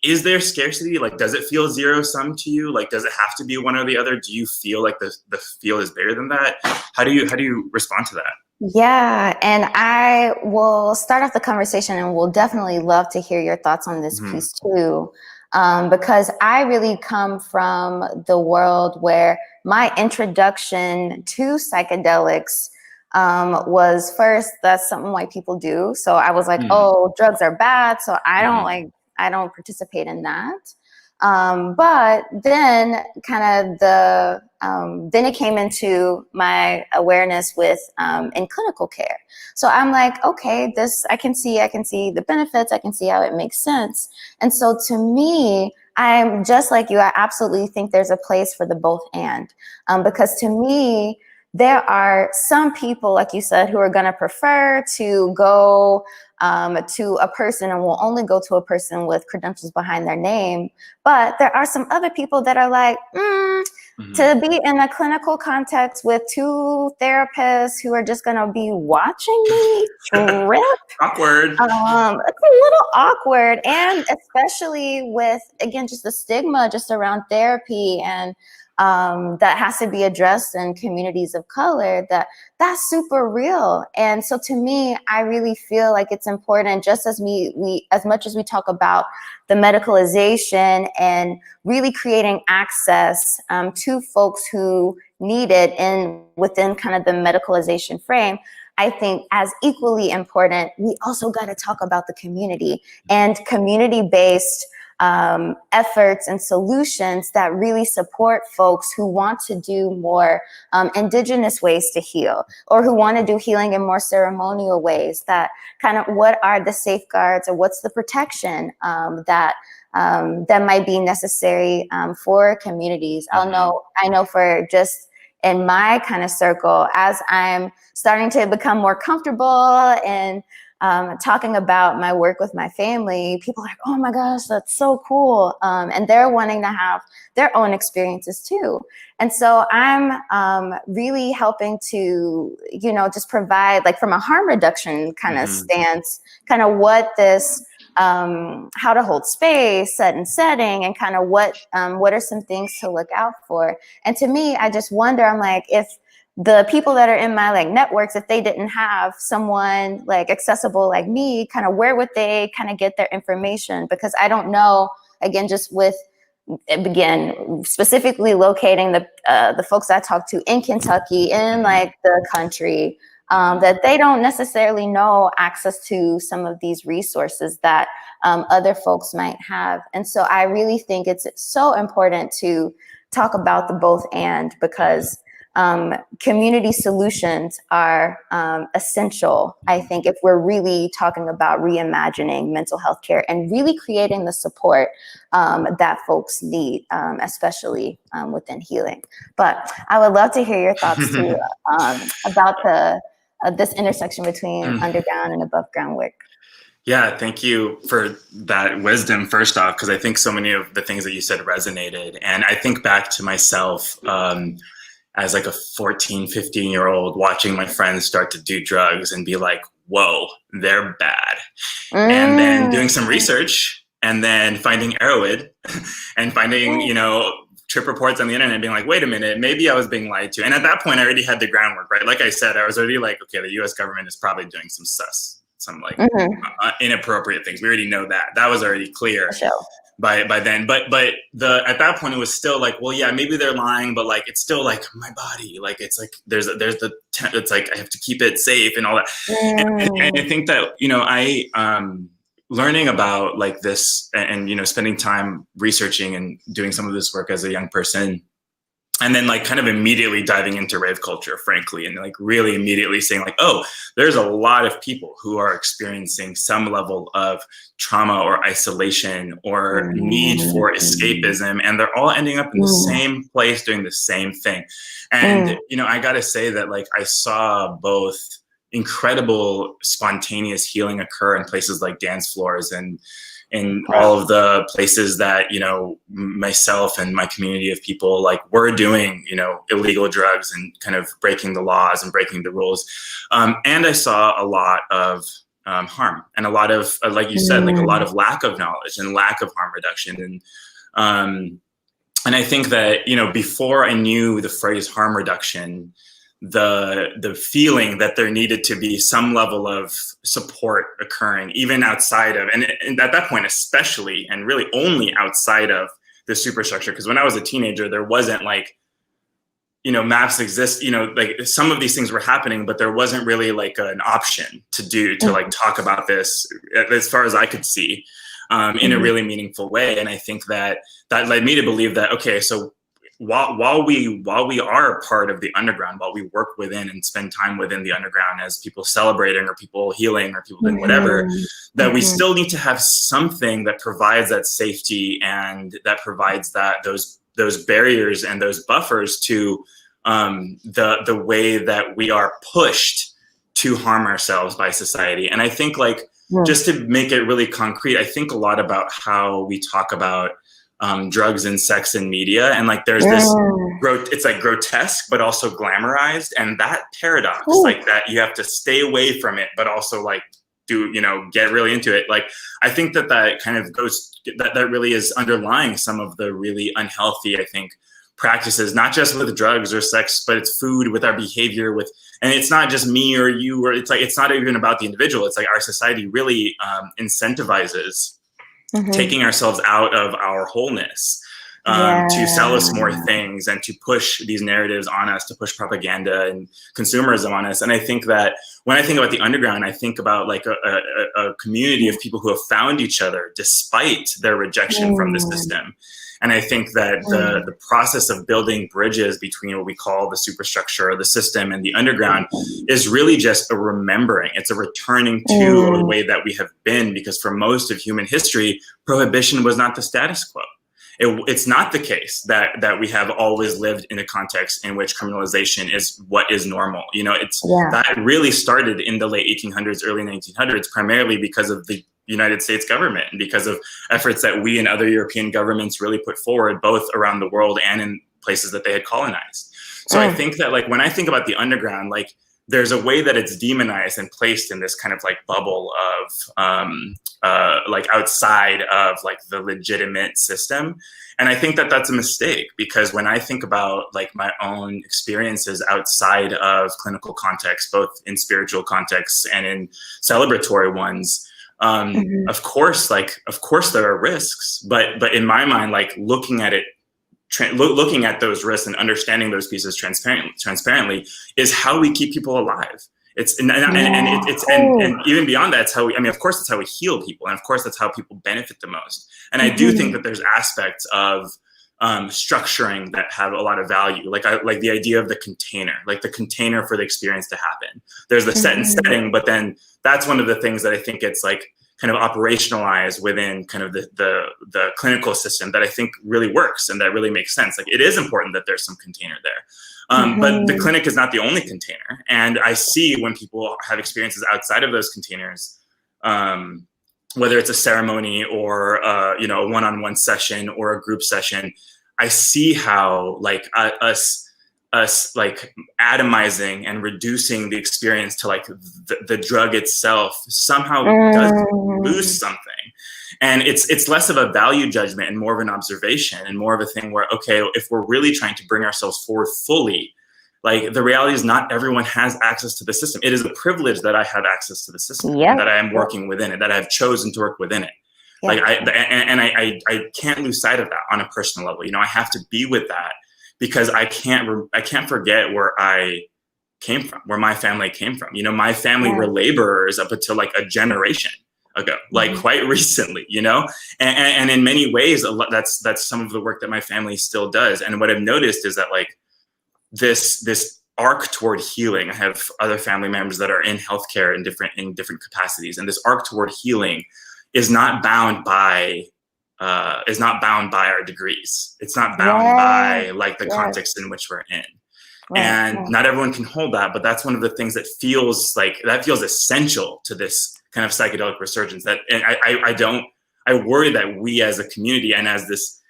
is there scarcity? Like, does it feel zero sum to you? Like, does it have to be one or the other? Do you feel like the field is bigger than that? How do you respond to that? Yeah, and I will start off the conversation, and we'll definitely love to hear your thoughts on this piece too, because I really come from the world where my introduction to psychedelics was, first, that's something white people do. So I was like, oh, drugs are bad, so I don't participate in that. But then kind of then it came into my awareness with in clinical care. So I'm like, okay, I can see the benefits. I can see how it makes sense. And so to me, I'm just like you. I absolutely think there's a place for the both and, because to me, there are some people, like you said, who are going to prefer to go to a person, and will only go to a person with credentials behind their name. But there are some other people that are like, to be in a clinical context with two therapists who are just going to be watching me trip. Awkward. It's a little awkward. And especially with, again, just the stigma just around therapy, and that has to be addressed in communities of color, that's super real. And so to me, I really feel like it's important, just as we as much as we talk about the medicalization and really creating access to folks who need it within kind of the medicalization frame, I think as equally important, we also got to talk about the community and community-based efforts and solutions that really support folks who want to do more indigenous ways to heal, or who want to do healing in more ceremonial ways. That kind of, what are the safeguards, or what's the protection that might be necessary for communities. I know for just in my kind of circle, as I'm starting to become more comfortable and talking about my work with my family, people are like, oh my gosh, that's so cool. And they're wanting to have their own experiences too. And so I'm really helping to, just provide, like, from a harm reduction kind of stance, kind of what this, how to hold space, set and setting, and kind of what are some things to look out for. And to me, I just wonder, I'm like, if the people that are in my like networks, if they didn't have someone like accessible like me, kind of where would they kind of get their information? Because I don't know, again, just with, again, specifically locating the folks I talk to in Kentucky, in like the country, that they don't necessarily know access to some of these resources that other folks might have. And so I really think it's so important to talk about the both and, because community solutions are essential, I think, if we're really talking about reimagining mental health care and really creating the support that folks need, especially within healing. But I would love to hear your thoughts too about this intersection between underground and above ground work. Yeah, thank you for that wisdom, first off, because I think so many of the things that you said resonated. And I think back to myself as like a 14, 15-year-old watching my friends start to do drugs and be like, whoa, they're bad. And then doing some research and then finding Arrowhead and finding, you know, trip reports on the internet and being like, wait a minute, maybe I was being lied to. And at that point, I already had the groundwork, right? Like I said, I was already like, okay, the US government is probably doing some like inappropriate things. We already know that. That was already clear by then. But at that point, it was still like, well, yeah, maybe they're lying, but like, it's still like my body. Like, it's like, it's like, I have to keep it safe and all that. And I think that, you know, learning about like this and, you know, spending time researching and doing some of this work as a young person, and then like kind of immediately diving into rave culture, frankly, and like really immediately saying like, oh, there's a lot of people who are experiencing some level of trauma or isolation or need for escapism, and they're all ending up in the same place doing the same thing. And, you know, I got to say that like I saw both incredible spontaneous healing occur in places like dance floors and in all of the places that, you know, myself and my community of people like were doing, you know, illegal drugs and kind of breaking the laws and breaking the rules. And I saw a lot of harm and a lot of, like you said, like a lot of lack of knowledge and lack of harm reduction. And I think that, you know, before I knew the phrase harm reduction, the feeling that there needed to be some level of support occurring even outside of, and at that point especially, and really only outside of the superstructure, because when I was a teenager, there wasn't like, you know, MAPS exist, you know, like some of these things were happening, but there wasn't really like an option to like talk about this, as far as I could see, in a really meaningful way. And I think that led me to believe that, okay, so while we are part of the underground, while we work within and spend time within the underground as people celebrating or people healing or people doing whatever, that we still need to have something that provides that safety and that provides that those barriers and those buffers to the way that we are pushed to harm ourselves by society. And I think like, just to make it really concrete, I think a lot about how we talk about drugs and sex in media, and like there's this it's like grotesque but also glamorized, and that paradox, like that you have to stay away from it but also like do, you know, get really into it. Like I think that kind of goes, that really is underlying some of the really unhealthy, I think, practices, not just with drugs or sex, but it's food, with our behavior, with, and it's not just me or you, or it's like, it's not even about the individual. It's like our society really incentivizes taking ourselves out of our wholeness, to sell us more things and to push these narratives on us, to push propaganda and consumerism on us. And I think that when I think about the underground, I think about like a community of people who have found each other despite their rejection from the system. And I think that the process of building bridges between what we call the superstructure or the system and the underground is really just a remembering. It's a returning to the way that we have been, because for most of human history, prohibition was not the status quo. It's not the case that we have always lived in a context in which criminalization is what is normal. You know, that really started in the late 1800s, early 1900s, primarily because of the United States government and because of efforts that we and other European governments really put forward, both around the world and in places that they had colonized. So I think that like when I think about the underground, like there's a way that it's demonized and placed in this kind of like bubble of like outside of like the legitimate system. And I think that that's a mistake, because when I think about like my own experiences outside of clinical context, both in spiritual contexts and in celebratory ones, of course there are risks, but in my mind, like looking at it, looking at those risks and understanding those pieces transparently is how we keep people alive. It's and even beyond that, it's how we, I mean, of course, that's how we heal people, and of course, that's how people benefit the most. And I do think that there's aspects of structuring that have a lot of value, like the idea of the container, like the container for the experience to happen. There's the set and setting, but then that's one of the things that I think it's like kind of operationalized within kind of the clinical system that I think really works and that really makes sense. Like, it is important that there's some container there. But the clinic is not the only container. And I see when people have experiences outside of those containers, whether it's a ceremony or a one-on-one session or a group session, I see how like us like atomizing and reducing the experience to like the drug itself somehow does lose something. And it's less of a value judgment and more of an observation and more of a thing where, okay, if we're really trying to bring ourselves forward fully, like the reality is not everyone has access to the system. It is a privilege that I have access to the system, that I am working within it, that I have chosen to work within it. Like I can't lose sight of that on a personal level. I have to be with that, because I can't forget where I came from, where my family came from. My family were laborers up until like a generation ago, like quite recently, and in many ways, that's some of the work that my family still does. And what I've noticed is that like this arc toward healing, I have other family members that are in healthcare in different capacities, and this arc toward healing is not bound by our degrees. It's not bound by like the context in which we're in. And not everyone can hold that, but that's one of the things that feels essential to this kind of psychedelic resurgence. That, and I worry that we as a community and as this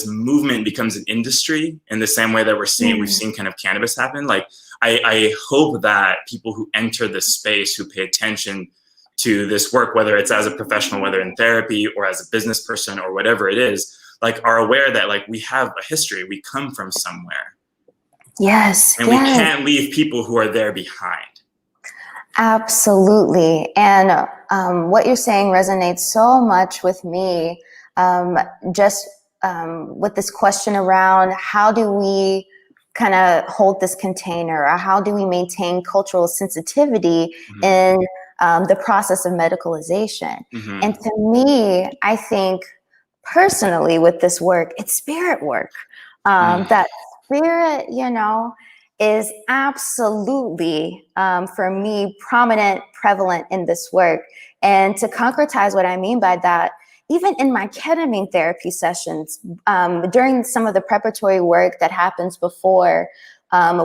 movement becomes an industry in the same way that we've seen kind of cannabis happen. Like I hope that people who enter this space, who pay attention to this work, whether it's as a professional, whether in therapy or as a business person or whatever it is, like are aware that like we have a history, we come from somewhere. Yes. And we can't leave people who are there behind. Absolutely. And what you're saying resonates so much with me, with this question around how do we kind of hold this container, or how do we maintain cultural sensitivity in the process of medicalization. And to me, I think personally with this work, it's spirit work. That spirit, is absolutely, for me, prominent, prevalent in this work. And to concretize what I mean by that, even in my ketamine therapy sessions, during some of the preparatory work that happens before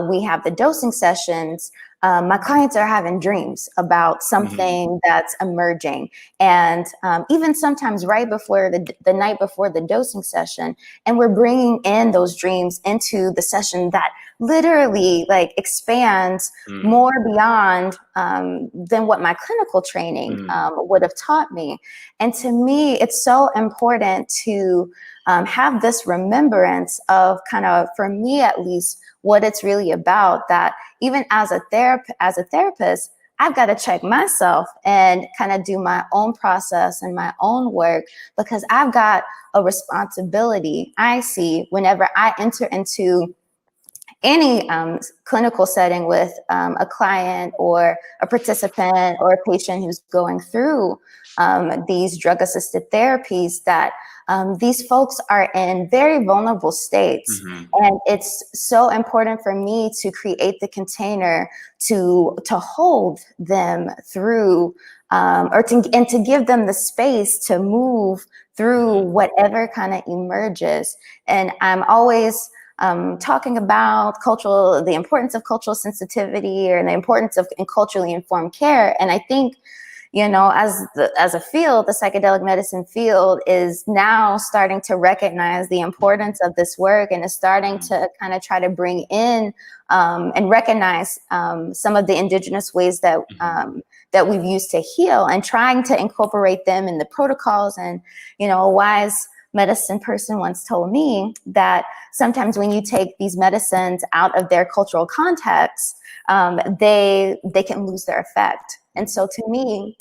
we have the dosing sessions, my clients are having dreams about something that's emerging. And even sometimes right before the night before the dosing session, and we're bringing in those dreams into the session that literally like expands more beyond than what my clinical training would have taught me. And to me, it's so important to have this remembrance of kind of, for me at least, what it's really about, that even as a therapist, I've got to check myself and kind of do my own process and my own work, because I've got a responsibility, I see, whenever I enter into any clinical setting with a client or a participant or a patient who's going through these drug-assisted therapies, that these folks are in very vulnerable states. And it's so important for me to create the container to hold them through, and to give them the space to move through whatever kind of emerges. And I'm always talking about the importance of cultural sensitivity, or the importance of culturally informed care. And I think you know, as a field, the psychedelic medicine field is now starting to recognize the importance of this work, and is starting to kind of try to bring in and recognize some of the indigenous ways that that we've used to heal, and trying to incorporate them in the protocols. And, you know, a wise medicine person once told me that sometimes when you take these medicines out of their cultural context, they can lose their effect. And so to me,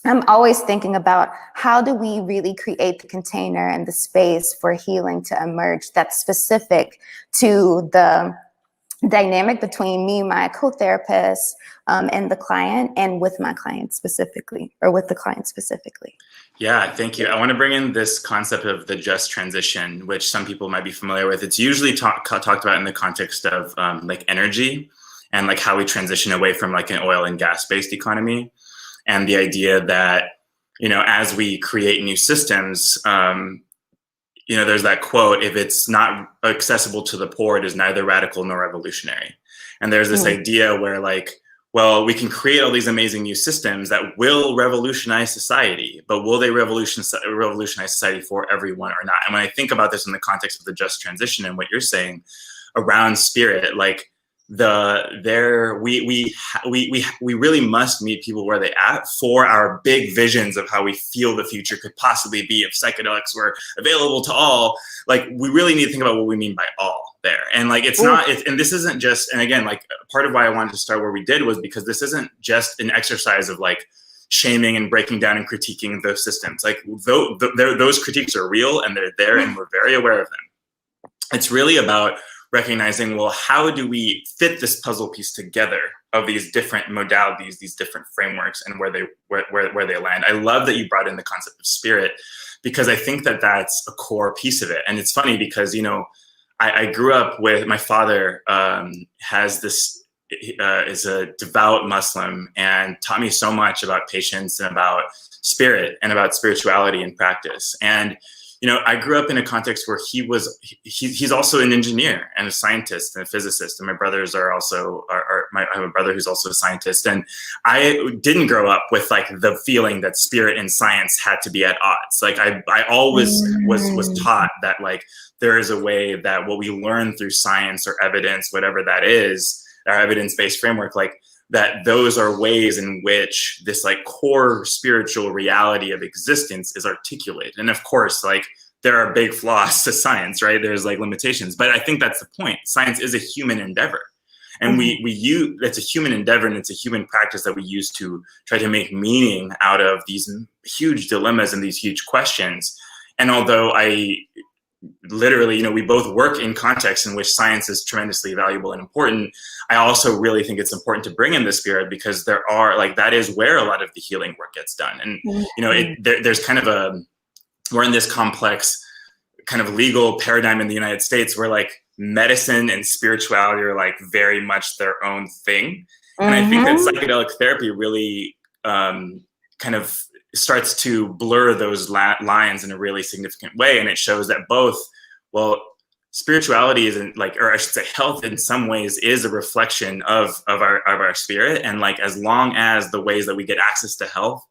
I'm always thinking about how do we really create the container and the space for healing to emerge that's specific to the dynamic between me, my co-therapist, and the client, and with my client specifically, or with the client specifically. Yeah, thank you. I want to bring in this concept of the just transition, which some people might be familiar with. It's usually talked about in the context of like energy, and like how we transition away from like an oil and gas-based economy. And the idea that, you know, as we create new systems, you know, there's that quote, if it's not accessible to the poor, it is neither radical nor revolutionary. And there's this idea where like, well, we can create all these amazing new systems that will revolutionize society, but will they revolutionize society for everyone or not? And when I think about this in the context of the just transition and what you're saying around spirit, like we really must meet people where they at for our big visions of how we feel the future could possibly be if psychedelics were available to all. Like, we really need to think about what we mean by all there. And like, it's not, and this isn't just, and again, like part of why I wanted to start where we did was because this isn't just an exercise of like shaming and breaking down and critiquing those systems. Like those critiques are real, and they're there, and we're very aware of them. It's really about recognizing, well, how do we fit this puzzle piece together of these different modalities, these different frameworks, and where they land. I love that you brought in the concept of spirit, because I think that that's a core piece of it. And it's funny because, you know, I grew up with, my father has this, is a devout Muslim, and taught me so much about patience and about spirit and about spirituality and practice. And you know, I grew up in a context where he's also an engineer and a scientist and a physicist. And my brothers are also, I have a brother who's also a scientist. And I didn't grow up with like the feeling that spirit and science had to be at odds. Like I always was taught that like, there is a way that what we learn through science or evidence, whatever that is, our evidence-based framework, like that those are ways in which this like core spiritual reality of existence is articulated. And of course, like there are big flaws to science, right? There's like limitations, but I think that's the point. Science is a human endeavor, and it's a human endeavor, and it's a human practice that we use to try to make meaning out of these huge dilemmas and these huge questions. And although I literally, you know, we both work in contexts in which science is tremendously valuable and important, I also really think it's important to bring in the spirit, because there are like, that is where a lot of the healing work gets done. And, you know, there's kind of we're in this complex kind of legal paradigm in the United States where like medicine and spirituality are like very much their own thing. And I think that psychedelic therapy really kind of starts to blur those lines in a really significant way. And it shows that both, well, spirituality isn't like, or I should say health in some ways is a reflection of our spirit. And like, as long as the ways that we get access to health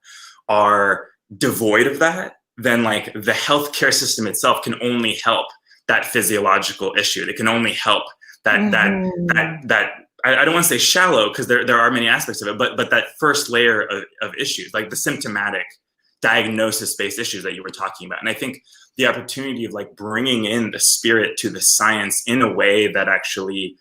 are devoid of that, then like the healthcare system itself can only help that physiological issue. It can only help that I don't want to say shallow, because there are many aspects of it, but that first layer of issues, like the symptomatic diagnosis-based issues that you were talking about. And I think the opportunity of like bringing in the spirit to the science in a way that actually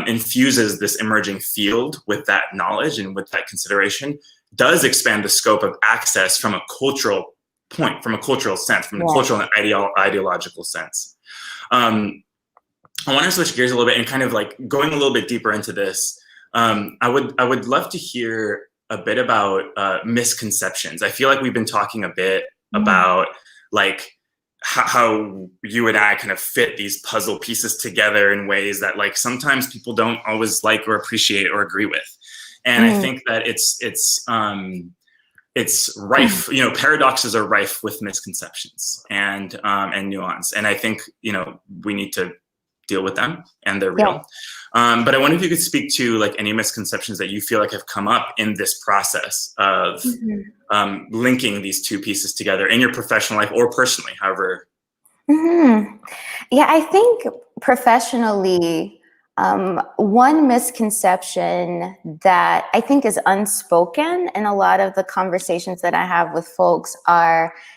infuses this emerging field with that knowledge and with that consideration does expand the scope of access from a cultural point, from a cultural sense, from a cultural and ideological sense. I want to switch gears a little bit and kind of like going a little bit deeper into this. I would love to hear a bit about misconceptions. I feel like we've been talking a bit about like how you and I kind of fit these puzzle pieces together in ways that like sometimes people don't always like or appreciate or agree with. And I think that it's rife, you know, paradoxes are rife with misconceptions and nuance. And I think, you know, we need to deal with them, and they're Yeah. real. But I wonder if you could speak to like any misconceptions that you feel like have come up in this process of linking these two pieces together in your professional life or personally, however. Yeah, I think professionally, one misconception that I think is unspoken in a lot of the conversations that I have with folks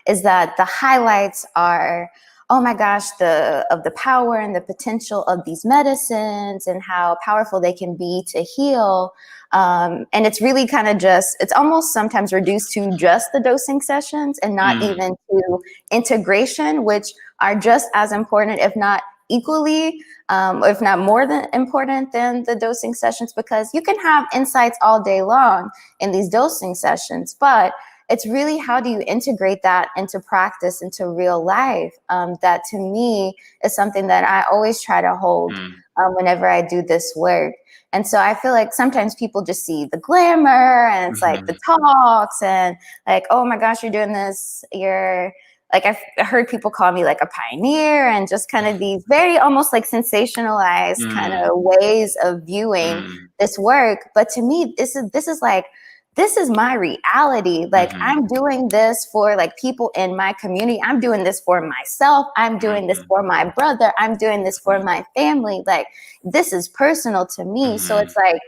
is that the highlights are, oh my gosh, the power and the potential of these medicines and how powerful they can be to heal. And it's really kind of it's almost sometimes reduced to just the dosing sessions and not even to integration, which are just as important, if not equally, if not more than important than the dosing sessions, because you can have insights all day long in these dosing sessions, but it's really how do you integrate that into practice, into real life? That to me is something that I always try to hold whenever I do this work. And so I feel like sometimes people just see the glamour and it's like the talks and like, oh my gosh, you're doing this, you're like, I've heard people call me like a pioneer and just kind of these very almost like sensationalized kind of ways of viewing this work. But to me, this is my reality. Like I'm doing this for like people in my community. I'm doing this for myself. I'm doing this for my brother. I'm doing this for my family. Like this is personal to me. So it's like,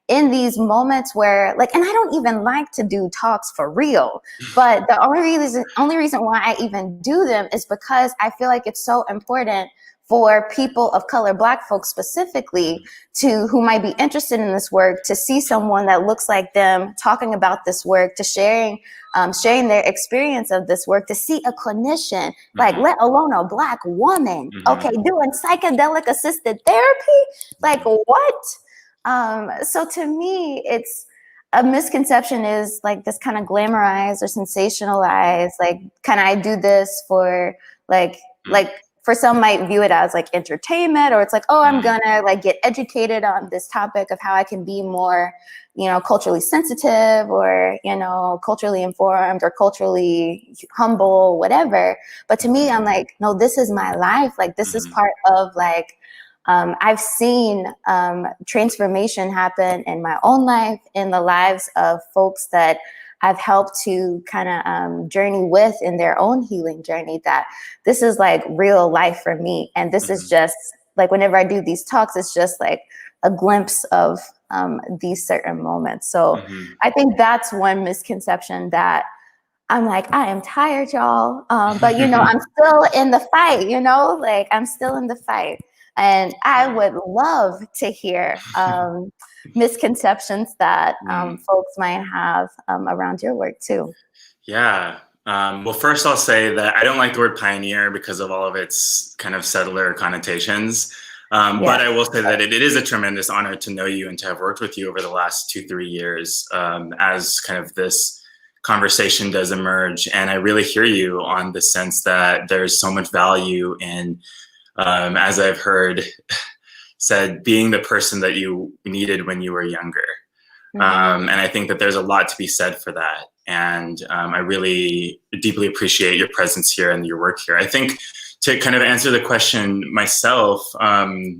in these moments where like, and I don't even like to do talks for real, but the only reason why I even do them is because I feel like it's so important for people of color, Black folks specifically, who might be interested in this work, to see someone that looks like them talking about this work, to sharing their experience of this work, to see a clinician, like let alone a Black woman, okay, doing psychedelic assisted therapy, like what? So to me, it's a misconception is like this kind of glamorized or sensationalized, like kind of I do this for like for some might view it as like entertainment, or it's like, oh, I'm gonna like get educated on this topic of how I can be more, culturally sensitive or, culturally informed or culturally humble, whatever. But to me, I'm like, no, this is my life. Like this is part of like, I've seen transformation happen in my own life, in the lives of folks that I've helped to kind of journey with in their own healing journey, that this is like real life for me. And this is just like, whenever I do these talks, it's just like a glimpse of these certain moments. So I think that's one misconception that I'm like, I am tired, y'all. But, I'm still in the fight, like I'm still in the fight. And I would love to hear misconceptions that folks might have around your work too. Yeah. Well, first I'll say that I don't like the word pioneer because of all of its kind of settler connotations. But I will say that it is a tremendous honor to know you and to have worked with you over the last 2-3 years as kind of this conversation does emerge. And I really hear you on the sense that there's so much value in, as I've heard said, being the person that you needed when you were younger. And I think that there's a lot to be said for that. And I really deeply appreciate your presence here and your work here. I think to kind of answer the question myself, I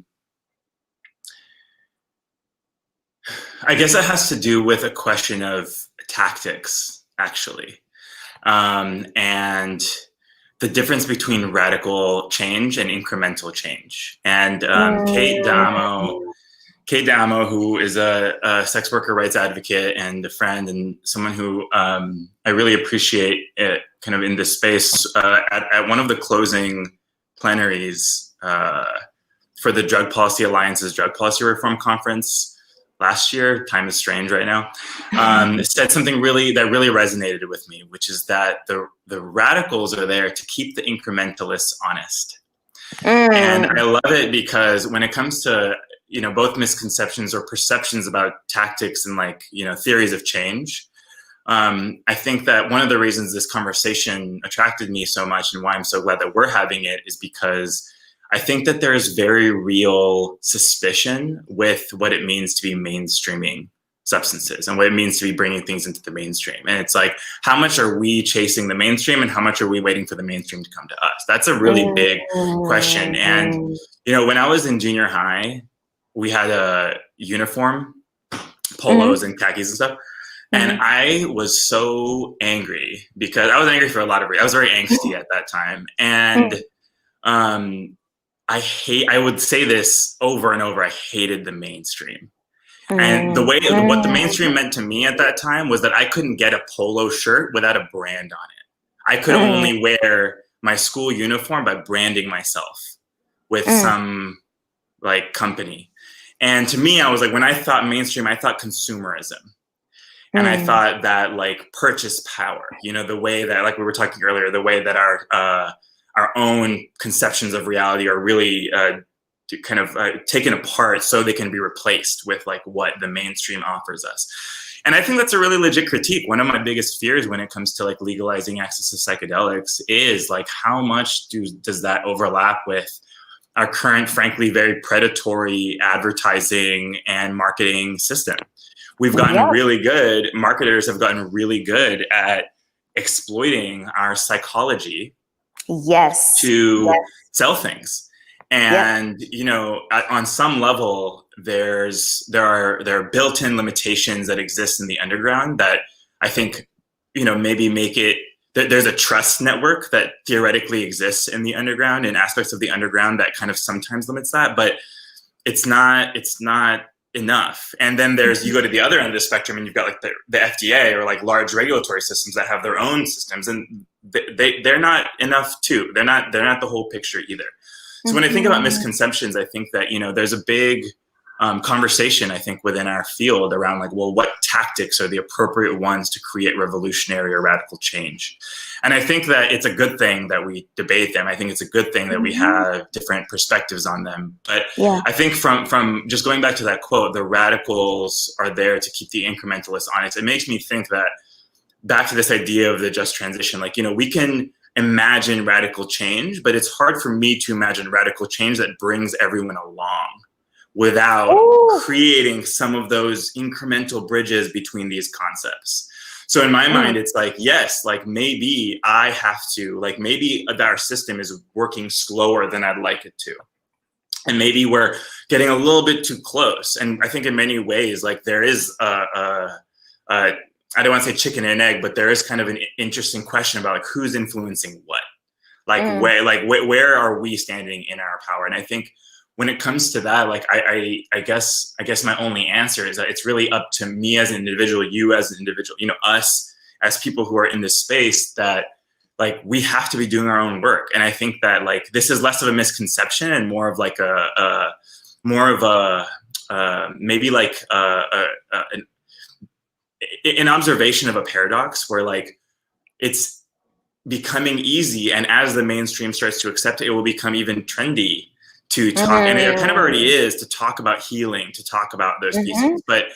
guess it has to do with a question of tactics, actually. And the difference between radical change and incremental change. And Kate Damo, who is a sex worker rights advocate and a friend and someone who I really appreciate it kind of in this space, at one of the closing plenaries for the Drug Policy Alliance's Drug Policy Reform Conference last year, time is strange right now, said something that really resonated with me, which is that the radicals are there to keep the incrementalists honest. And I love it because when it comes to, both misconceptions or perceptions about tactics and theories of change, I think that one of the reasons this conversation attracted me so much and why I'm so glad that we're having it is because I think that there's very real suspicion with what it means to be mainstreaming substances and what it means to be bringing things into the mainstream. And it's like, how much are we chasing the mainstream and how much are we waiting for the mainstream to come to us? That's a really big question. And, you know, when I was in junior high, we had a uniform, polos and khakis and stuff. And I was so angry because I was angry for a lot of reasons. I was very angsty at that time. And I would say this over and over, I hated the mainstream. And the way, what the mainstream meant to me at that time was that I couldn't get a polo shirt without a brand on it. I could only wear my school uniform by branding myself with some like company. And to me, I was like, when I thought mainstream, I thought consumerism. And I thought that like purchase power, you know, the way that, like we were talking earlier, the way that our own conceptions of reality are really kind of taken apart so they can be replaced with like what the mainstream offers us. And I think that's a really legit critique. One of my biggest fears when it comes to like legalizing access to psychedelics is like, how much does that overlap with our current, frankly, very predatory advertising and marketing system? We've gotten really good, marketers have gotten really good at exploiting our psychology to sell things. And, you know, on some level, there are built-in limitations that exist in the underground that I think, you know, maybe make it, that there's a trust network that theoretically exists in the underground and aspects of the underground that kind of sometimes limits that, but it's not enough. And then you go to the other end of the spectrum and you've got like the FDA or like large regulatory systems that have their own systems, and they're not enough too. They're not the whole picture either. So when I think about misconceptions, I think that, you know, there's a big conversation, I think, within our field around like, well, what tactics are the appropriate ones to create revolutionary or radical change? And I think that it's a good thing that we debate them. I think it's a good thing that we have different perspectives on them. But I think from just going back to that quote, the radicals are there to keep the incrementalists honest. It makes me think that back to this idea of the just transition, like, you know, we can imagine radical change, but it's hard for me to imagine radical change that brings everyone along without creating some of those incremental bridges between these concepts. So in my mind, it's like, yes, like maybe I have to, like maybe our system is working slower than I'd like it to. And maybe we're getting a little bit too close. And I think in many ways, like there is I don't want to say chicken and egg, but there is kind of an interesting question about like who's influencing what, like where are we standing in our power? And I think when it comes to that, like I guess my only answer is that it's really up to me as an individual, you as an individual, you know, us as people who are in this space, that like we have to be doing our own work. And I think that like this is less of a misconception and more of like maybe like an observation of a paradox where like it's becoming easy, and as the mainstream starts to accept it, it will become even trendy to talk, and it kind of already is, to talk about healing, to talk about those pieces. But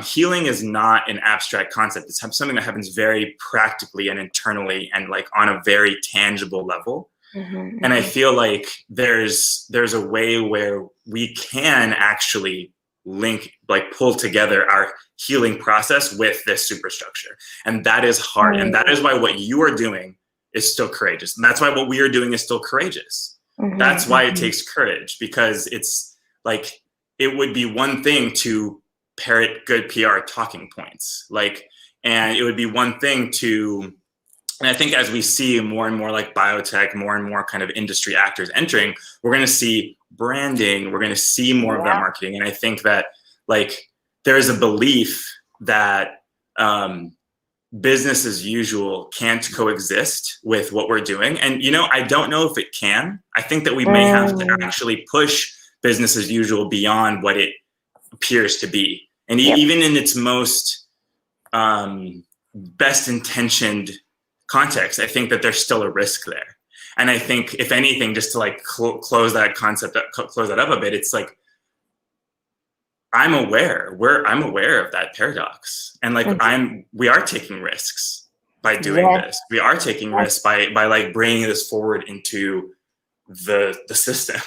healing is not an abstract concept. It's something that happens very practically and internally and like on a very tangible level. And I feel like there's a way where we can actually link, like pull together our healing process with this superstructure. And that is hard. And that is why what you are doing is still courageous. And that's why what we are doing is still courageous. That's why it takes courage, because it's like, it would be one thing to parrot good PR talking points, like, and it would be one thing to, and I think as we see more and more like biotech, more and more kind of industry actors entering, we're going to see branding, we're going to see more of that marketing. And I think that like there is a belief that business as usual can't coexist with what we're doing. And, you know, I don't know if it can. I think that we may have to actually push business as usual beyond what it appears to be. And even in its most best intentioned context, I think that there's still a risk there. And I think, if anything, just to like close that concept up, close that up a bit, it's like, I'm aware of that paradox. And like, we are taking risks by doing this. We are taking risks by like bringing this forward into the system,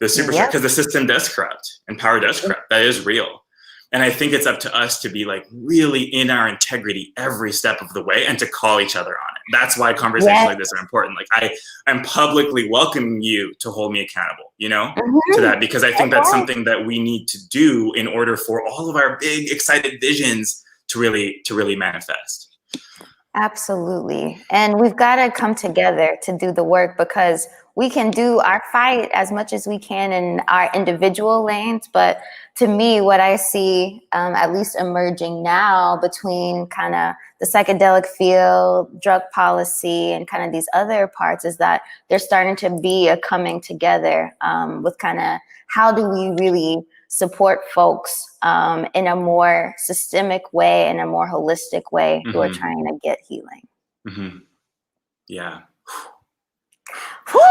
the superstructure, because the system does corrupt and power does corrupt. That is real. And I think it's up to us to be like really in our integrity every step of the way and to call each other on it. That's why conversations like this are important. Like I'm publicly welcoming you to hold me accountable, you know, to that, because I think that's something that we need to do in order for all of our big excited visions to really manifest. Absolutely. And we've got to come together to do the work, because we can do our fight as much as we can in our individual lanes. But to me, what I see, at least emerging now between kind of the psychedelic field, drug policy, and kind of these other parts, is that there's starting to be a coming together with kind of how do we really support folks in a more systemic way, in a more holistic way, who are trying to get healing. Yeah.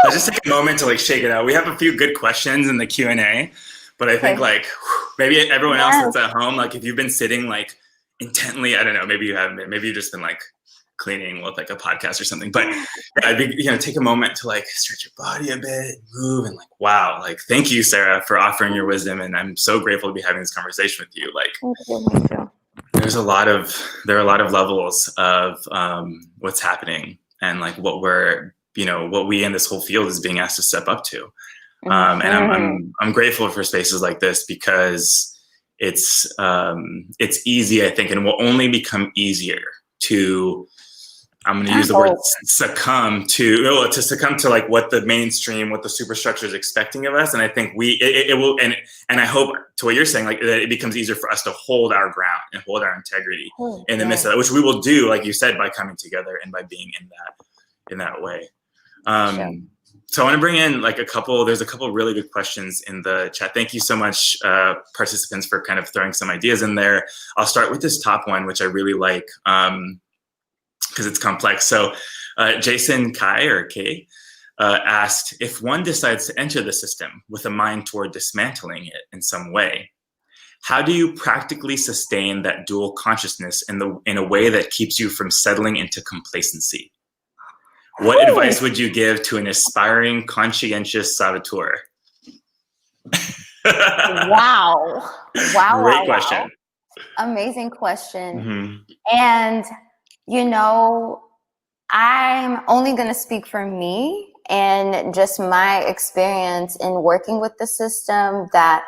Let's just take a moment to like shake it out. We have a few good questions in the Q&A, but I think like maybe everyone else that's at home, like if you've been sitting like intently, I don't know, maybe you haven't been, maybe you've just been like cleaning with like a podcast or something, but I'd be, you know, take a moment to like stretch your body a bit, move, and like, wow, like thank you, Sarah, for offering your wisdom. And I'm so grateful to be having this conversation with you. Like there are a lot of levels of what's happening and like what we're, you know, what we in this whole field is being asked to step up to. And I'm grateful for spaces like this, because it's easy, I think, and will only become easier to, I'm going to use the word succumb to like what the mainstream, what the superstructure is expecting of us. And I think it will, and I hope, to what you're saying, like that it becomes easier for us to hold our ground and hold our integrity in the midst of that, which we will do, like you said, by coming together and by being in that way. So I want to bring in like there's a couple really good questions in the chat. Thank you so much, participants, for kind of throwing some ideas in there. I'll start with this top one, which I really like, because it's complex. So Jason K asked, if one decides to enter the system with a mind toward dismantling it in some way, how do you practically sustain that dual consciousness in a way that keeps you from settling into complacency? What advice would you give to an aspiring conscientious saboteur? Wow. Great question. Amazing question. And, you know, I'm only going to speak for me and just my experience in working with the system, that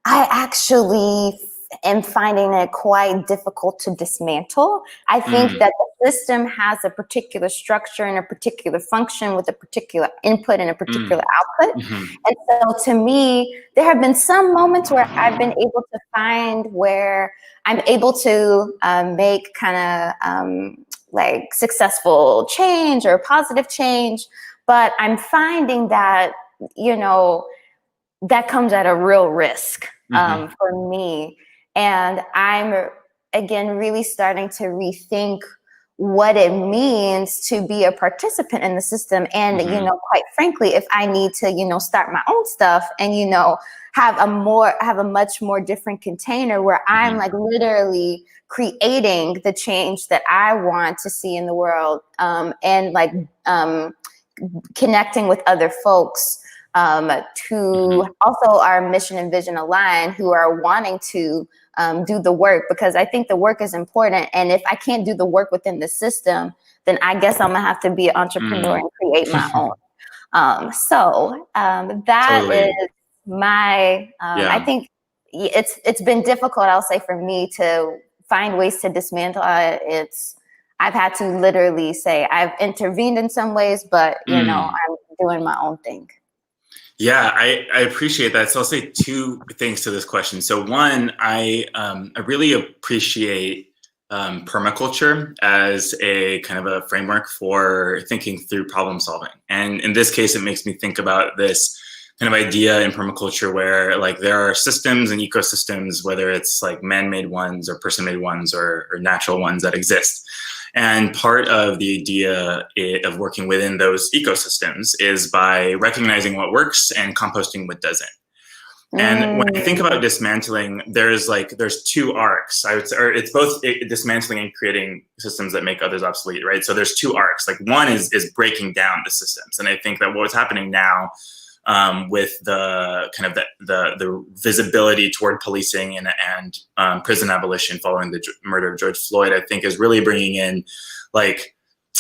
I actually am finding it quite difficult to dismantle. I think that the system has a particular structure and a particular function with a particular input and a particular output. And so to me, there have been some moments where I've been able to find where I'm able to make kind of like successful change or positive change. But I'm finding that, you know, that comes at a real risk for me. And I'm, again, really starting to rethink what it means to be a participant in the system. And, you know, quite frankly, if I need to, you know, start my own stuff and, you know, have a much more different container where I'm like literally creating the change that I want to see in the world, and like connecting with other folks to also our mission and vision align, who are wanting to do the work, because I think the work is important. And if I can't do the work within the system, then I guess I'm gonna have to be an entrepreneur and create my own. So that is my, I think it's been difficult, I'll say, for me to find ways to dismantle it. I've had to literally say I've intervened in some ways, but you know, I'm doing my own thing. Yeah, I appreciate that. So I'll say two things to this question. So one, I really appreciate permaculture as a kind of a framework for thinking through problem solving. And in this case, it makes me think about this kind of idea in permaculture where like there are systems and ecosystems, whether it's like man-made ones or person-made ones or natural ones that exist. And part of the idea of working within those ecosystems is by recognizing what works and composting what doesn't. And when I think about dismantling, there's two arcs. I would say, or it's both dismantling and creating systems that make others obsolete, right? So there's two arcs. Like one is breaking down the systems. And I think that what's happening now with the kind of the visibility toward policing and prison abolition following the murder of George Floyd, I think is really bringing in like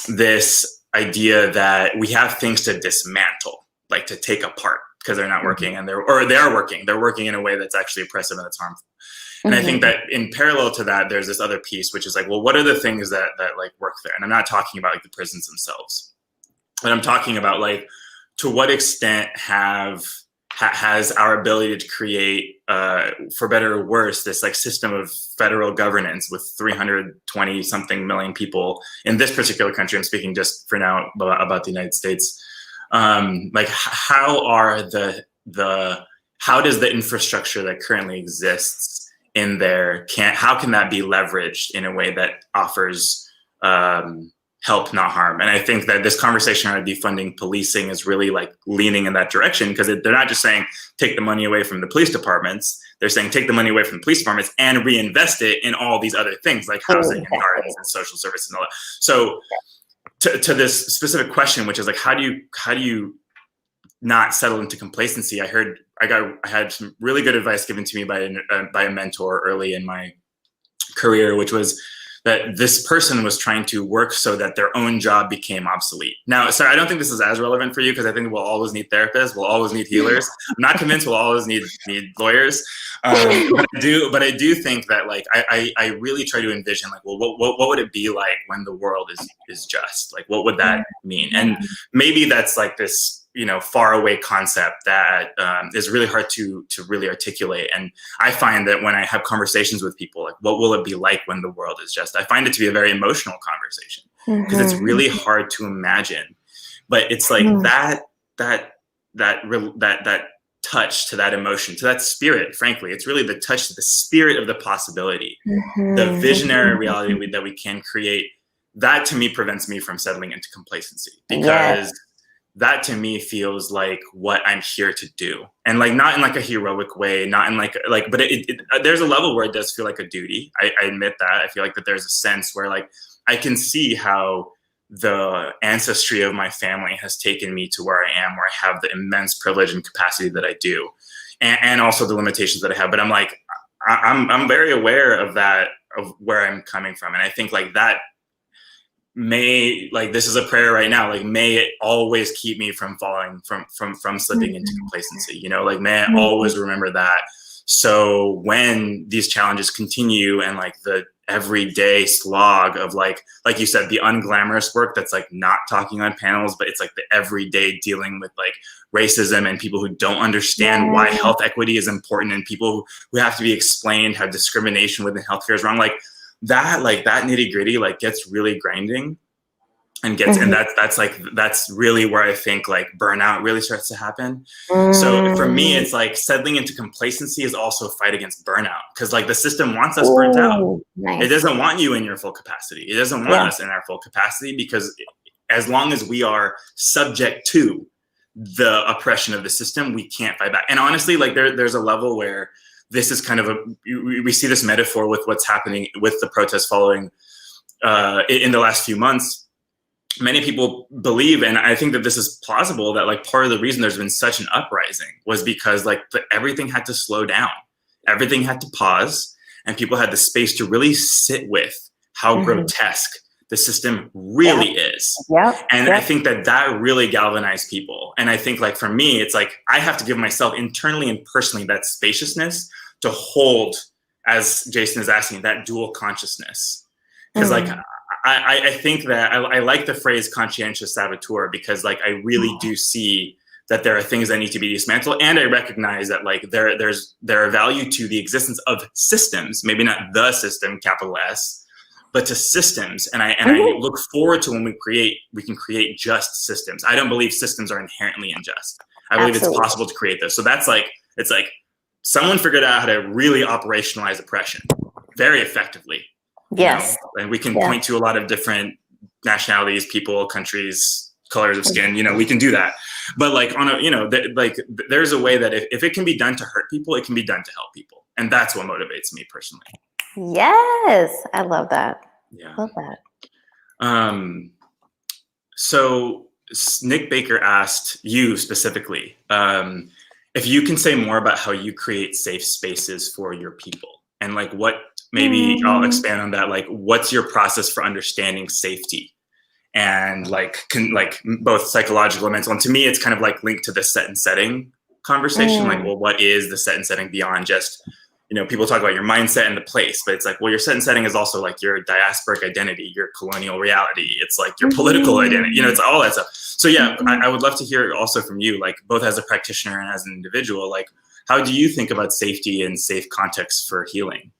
this idea that we have things to dismantle, like to take apart because they're not working, and they're working in a way that's actually oppressive and that's harmful. And I think that in parallel to that, there's this other piece, which is like, well, what are the things that like work there? And I'm not talking about like the prisons themselves, but I'm talking about like, to what extent has our ability to create, for better or worse, this like system of federal governance with 320 something million people in this particular country. I'm speaking just for now about the United States. Like how does the infrastructure that currently exists in there, how can that be leveraged in a way that offers help, not harm? And I think that this conversation around defunding policing is really like leaning in that direction, because they're not just saying take the money away from the police departments. They're saying take the money away from the police departments and reinvest it in all these other things like housing and gardens and social services and all that. So to this specific question, which is like, how do you not settle into complacency? I had some really good advice given to me by a mentor early in my career, which was that this person was trying to work so that their own job became obsolete. Now, sorry, I don't think this is as relevant for you, because I think we'll always need therapists, we'll always need healers. I'm not convinced we'll always need lawyers, but I do think that like I really try to envision like, well, what would it be like when the world is just? Like, what would that mean? And maybe that's like this, far away concept that is really hard to really articulate. And I find that when I have conversations with people, like, what will it be like when the world is just? I find it to be a very emotional conversation, because it's really hard to imagine. But it's like that touch to that emotion, to that spirit. Frankly, it's really the touch to the spirit of the possibility, the visionary reality that we can create. That to me prevents me from settling into complacency, because that to me feels like what I'm here to do. And like, not in like a heroic way, not in like, but there's a level where it does feel like a duty. I admit that. I feel like that there's a sense where like, I can see how the ancestry of my family has taken me to where I am, where I have the immense privilege and capacity that I do, and also the limitations that I have. But I'm like, I'm very aware of that, of where I'm coming from. And I think like that, this is a prayer right now, like, may it always keep me from falling, from slipping into complacency, like, may I always remember that. So when these challenges continue, and like the everyday slog of like you said, the unglamorous work that's like not talking on panels, but it's like the everyday dealing with like racism and people who don't understand why health equity is important, and people who have to be explained how discrimination within healthcare is wrong. Like that nitty gritty, like gets really grinding, and that's really where I think like burnout really starts to happen. So for me, it's like settling into complacency is also a fight against burnout, because like the system wants us burnt out. Nice. It doesn't want you in your full capacity. It doesn't want us in our full capacity, because as long as we are subject to the oppression of the system, we can't fight back. And honestly, like there's a level where this is kind of we see this metaphor with what's happening with the protests following in the last few months. Many people believe, and I think that this is plausible, that like part of the reason there's been such an uprising was because like everything had to slow down, everything had to pause, and people had the space to really sit with how grotesque the system really is. And I think that really galvanized people. And I think like for me, it's like I have to give myself internally and personally that spaciousness to hold, as Jason is asking, that dual consciousness. Because like I think that I like the phrase conscientious saboteur, because like I really do see that there are things that need to be dismantled, and I recognize that like there are value to the existence of systems, maybe not the system, capital S, but to systems. And I look forward to when we can create just systems. I don't believe systems are inherently unjust. I believe it's possible to create those. So that's like, it's like someone figured out how to really operationalize oppression very effectively. Yes. And we can point to a lot of different nationalities, people, countries, colors of skin, we can do that. But like on a, there's a way that if it can be done to hurt people, it can be done to help people. And that's what motivates me personally. Yes. I love that. Yeah. Love that. So Nick Baker asked you specifically if you can say more about how you create safe spaces for your people, and like what, maybe I'll expand on that. Like, what's your process for understanding safety, and like both psychological and mental? And to me, it's kind of like linked to the set and setting conversation. Like, well, what is the set and setting beyond just, you know, people talk about your mindset and the place, but it's like, well, your set and setting is also like your diasporic identity, your colonial reality. It's like your political identity, you know, it's all that stuff. So yeah, I would love to hear also from you, like both as a practitioner and as an individual, like how do you think about safety and safe contexts for healing?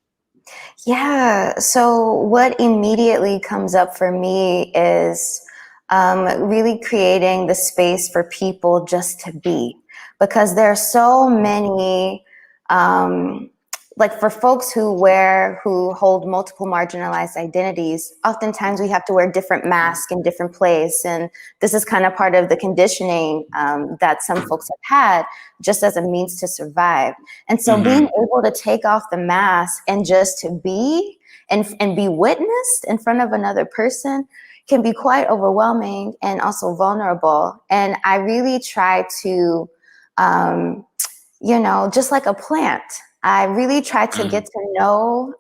Yeah, so what immediately comes up for me is really creating the space for people just to be, because there are so many like for folks who hold multiple marginalized identities, oftentimes we have to wear different masks in different places. And this is kind of part of the conditioning that some folks have had just as a means to survive. And so being able to take off the mask and just to be and be witnessed in front of another person can be quite overwhelming and also vulnerable. And I really try to, you know, just like a plant, I really try to get to know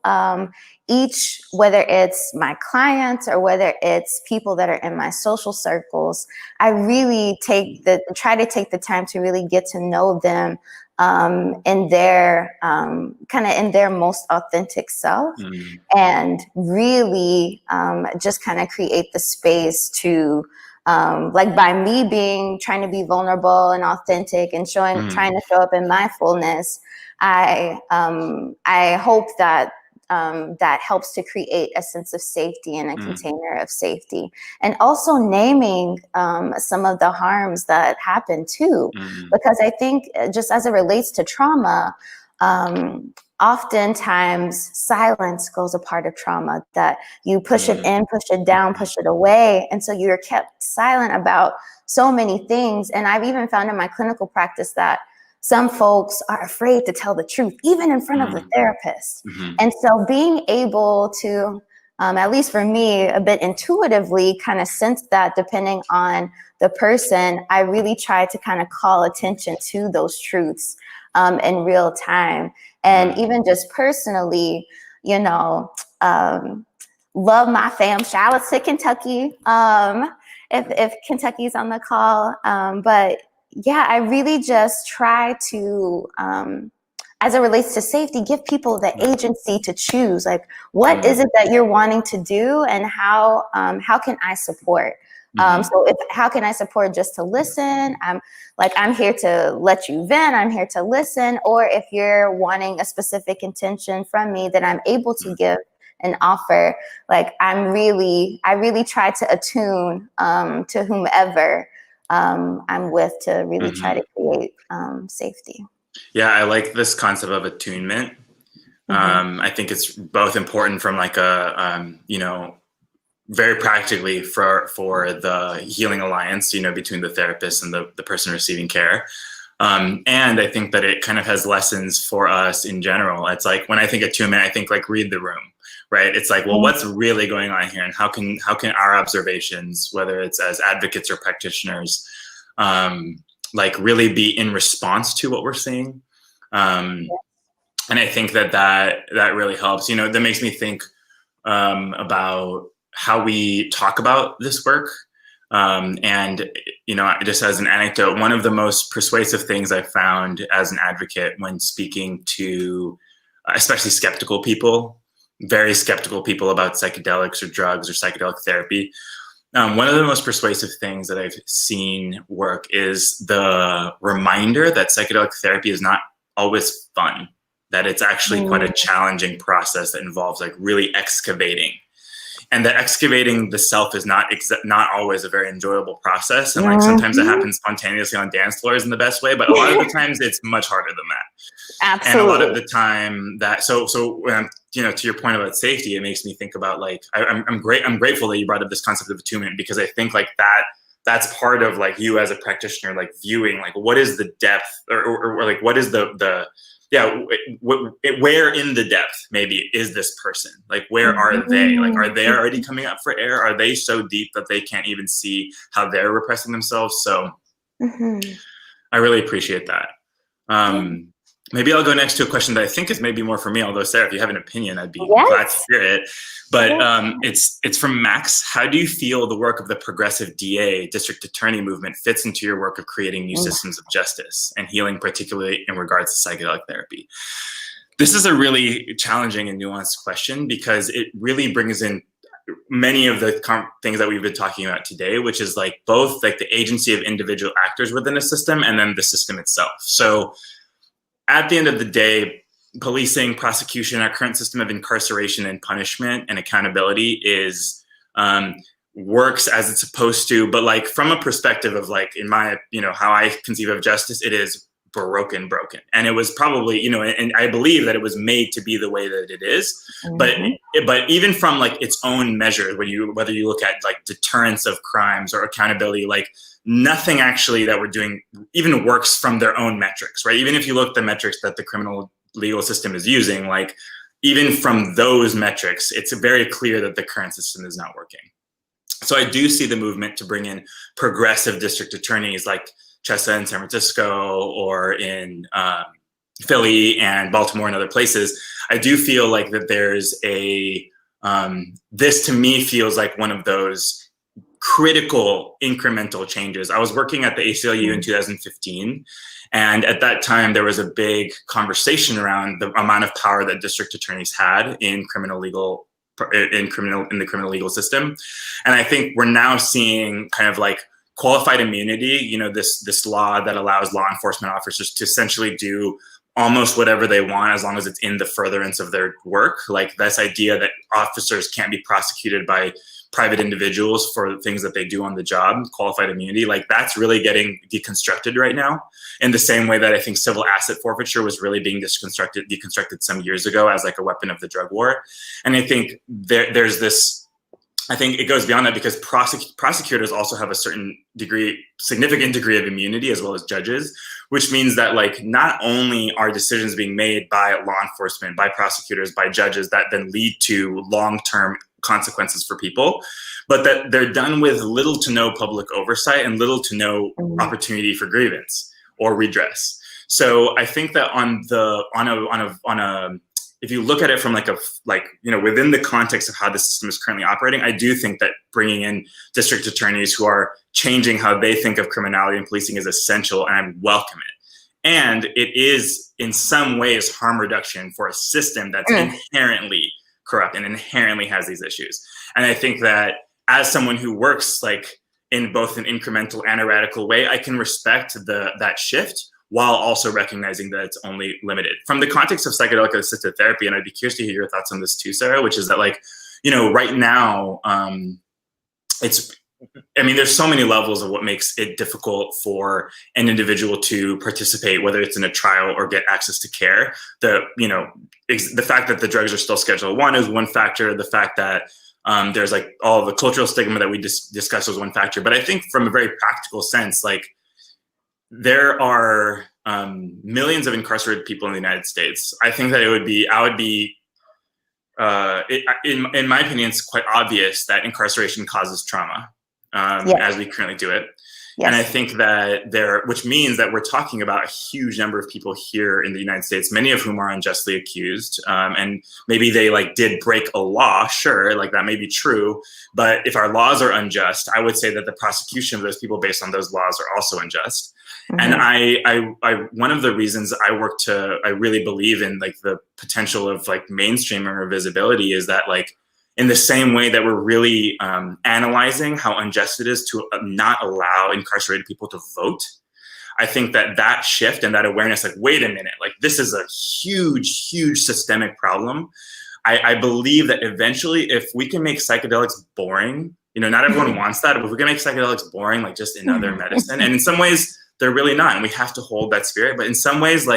each, whether it's my clients or whether it's people that are in my social circles. I really try to take the time to really get to know them in their kind of in their most authentic self, and really just kind of create the space to like by me trying to be vulnerable and authentic and trying to show up in my fullness. I hope that that helps to create a sense of safety and a container of safety, and also naming some of the harms that happen too, because I think just as it relates to trauma, oftentimes silence goes a part of trauma, that you push it in, push it down, push it away. And so you're kept silent about so many things. And I've even found in my clinical practice that some folks are afraid to tell the truth, even in front of the therapist. And so being able to, at least for me, a bit intuitively kind of sense that depending on the person, I really try to kind of call attention to those truths in real time. And even just personally, you know, love my fam. Shout out to Kentucky, if Kentucky's on the call. But yeah, I really just try to, as it relates to safety, give people the agency to choose, like, what is it that you're wanting to do, and how can I support? So how can I support just to listen? I'm here to let you vent, I'm here to listen. Or if you're wanting a specific intention from me that I'm able to give and offer, like I really try to attune to whomever I'm with to really try to create safety. Yeah, I like this concept of attunement. I think it's both important from like a, you know, very practically for the healing alliance, you know, between the therapist and the person receiving care. And I think that it kind of has lessons for us in general. It's like when I think attunement, I think like read the room, right? It's like, well, what's really going on here, and how can our observations, whether it's as advocates or practitioners, like really be in response to what we're seeing. And I think that really helps. You know, that makes me think about how we talk about this work. And, you know, just as an anecdote, one of the most persuasive things I found as an advocate when speaking to especially skeptical people, very skeptical people about psychedelics or drugs or psychedelic therapy, one of the most persuasive things that I've seen work is the reminder that psychedelic therapy is not always fun, that it's actually quite a challenging process that involves like really excavating. And that excavating the self is not always a very enjoyable process. And like sometimes it happens spontaneously on dance floors in the best way, but a lot of the times it's much harder than that. Absolutely. And a lot of the time that, so when I'm, you know, to your point about safety, it makes me think about like, I'm grateful that you brought up this concept of attunement, because I think like that's part of like you as a practitioner, like viewing like what is the depth or like what is the where in the depth maybe is this person, like where are they, like are they already coming up for air, are they so deep that they can't even see how they're repressing themselves? So I really appreciate that. Maybe I'll go next to a question that I think is maybe more for me, although Sarah, if you have an opinion, I'd be glad to hear it. But it's from Max. How do you feel the work of the progressive DA, district attorney movement fits into your work of creating new systems of justice and healing, particularly in regards to psychedelic therapy? This is a really challenging and nuanced question because it really brings in many of the things that we've been talking about today, which is like both like the agency of individual actors within a system and then the system itself. So at the end of the day, policing, prosecution, our current system of incarceration and punishment and accountability is works as it's supposed to, but like from a perspective of like, in my, how I conceive of justice, it is broken. And it was probably, and I believe that it was made to be the way that it is. But even from like its own measures, whether you look at like deterrence of crimes or accountability, like nothing actually that we're doing even works from their own metrics, right? Even if you look at the metrics that the criminal legal system is using, like even from those metrics, it's very clear that the current system is not working. So I do see the movement to bring in progressive district attorneys like Chesa in San Francisco or in Philly and Baltimore and other places. I do feel like that there's this to me feels like one of those critical incremental changes. I was working at the ACLU in 2015, and at that time there was a big conversation around the amount of power that district attorneys had in the criminal legal system. And I think we're now seeing kind of like qualified immunity, this law that allows law enforcement officers to essentially do almost whatever they want as long as it's in the furtherance of their work. Like this idea that officers can't be prosecuted by private individuals for things that they do on the job, qualified immunity, like that's really getting deconstructed right now, in the same way that I think civil asset forfeiture was really being deconstructed some years ago as like a weapon of the drug war. And I think there's this, I think it goes beyond that because prosecutors also have a significant degree of immunity, as well as judges, which means that like not only are decisions being made by law enforcement, by prosecutors, by judges that then lead to long-term consequences for people, but that they're done with little to no public oversight and little to no opportunity for grievance or redress. So I think that if you look at it from within the context of how the system is currently operating, I do think that bringing in district attorneys who are changing how they think of criminality and policing is essential, and I welcome it. And it is in some ways harm reduction for a system that's inherently corrupt and inherently has these issues. And I think that as someone who works like in both an incremental and a radical way, I can respect that shift while also recognizing that it's only limited. From the context of psychedelic assisted therapy, and I'd be curious to hear your thoughts on this too, Sarah, which is that like, right now, there's so many levels of what makes it difficult for an individual to participate, whether it's in a trial or get access to care. The fact that the drugs are still Schedule I is one factor. The fact that there's like all the cultural stigma that we discussed was one factor. But I think from a very practical sense, like there are millions of incarcerated people in the United States. I think that in my opinion, it's quite obvious that incarceration causes trauma. As we currently do it. Yes. And I think that which means that we're talking about a huge number of people here in the United States, many of whom are unjustly accused. And maybe they did break a law, sure, that may be true. But if our laws are unjust, I would say that the prosecution of those people based on those laws are also unjust. Mm-hmm. And I one of the reasons I really believe in the potential of mainstreaming or visibility is that in the same way that we're really analyzing how unjust it is to not allow incarcerated people to vote, I think that shift and that awareness, wait a minute, this is a huge, huge systemic problem. I believe that eventually, if we can make psychedelics boring, not everyone wants that, but if we can make psychedelics boring, just another medicine, and in some ways they're really not, and we have to hold that spirit, but in some ways,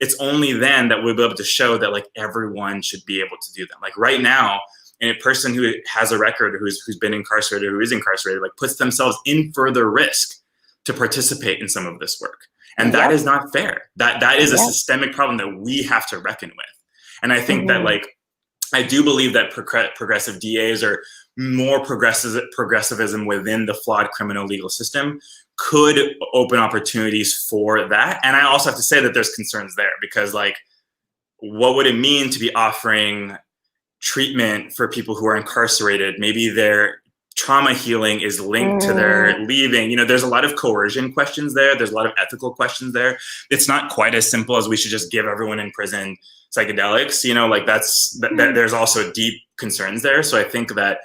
it's only then that we'll be able to show that everyone should be able to do them. Right now, and a person who has a record, who's been incarcerated, who is incarcerated, like puts themselves in further risk to participate in some of this work. And that is not fair. That is a systemic problem that we have to reckon with. And I think that, like, I do believe that progressive DAs or more progressivism within the flawed criminal legal system could open opportunities for that. And I also have to say that there's concerns there, because, like, what would it mean to be offering treatment for people who are incarcerated? Maybe their trauma healing is linked to their leaving. You know, there's a lot of coercion questions there. There's a lot of ethical questions there. It's not quite as simple as we should just give everyone in prison psychedelics. You know, like there's also deep concerns there. So I think that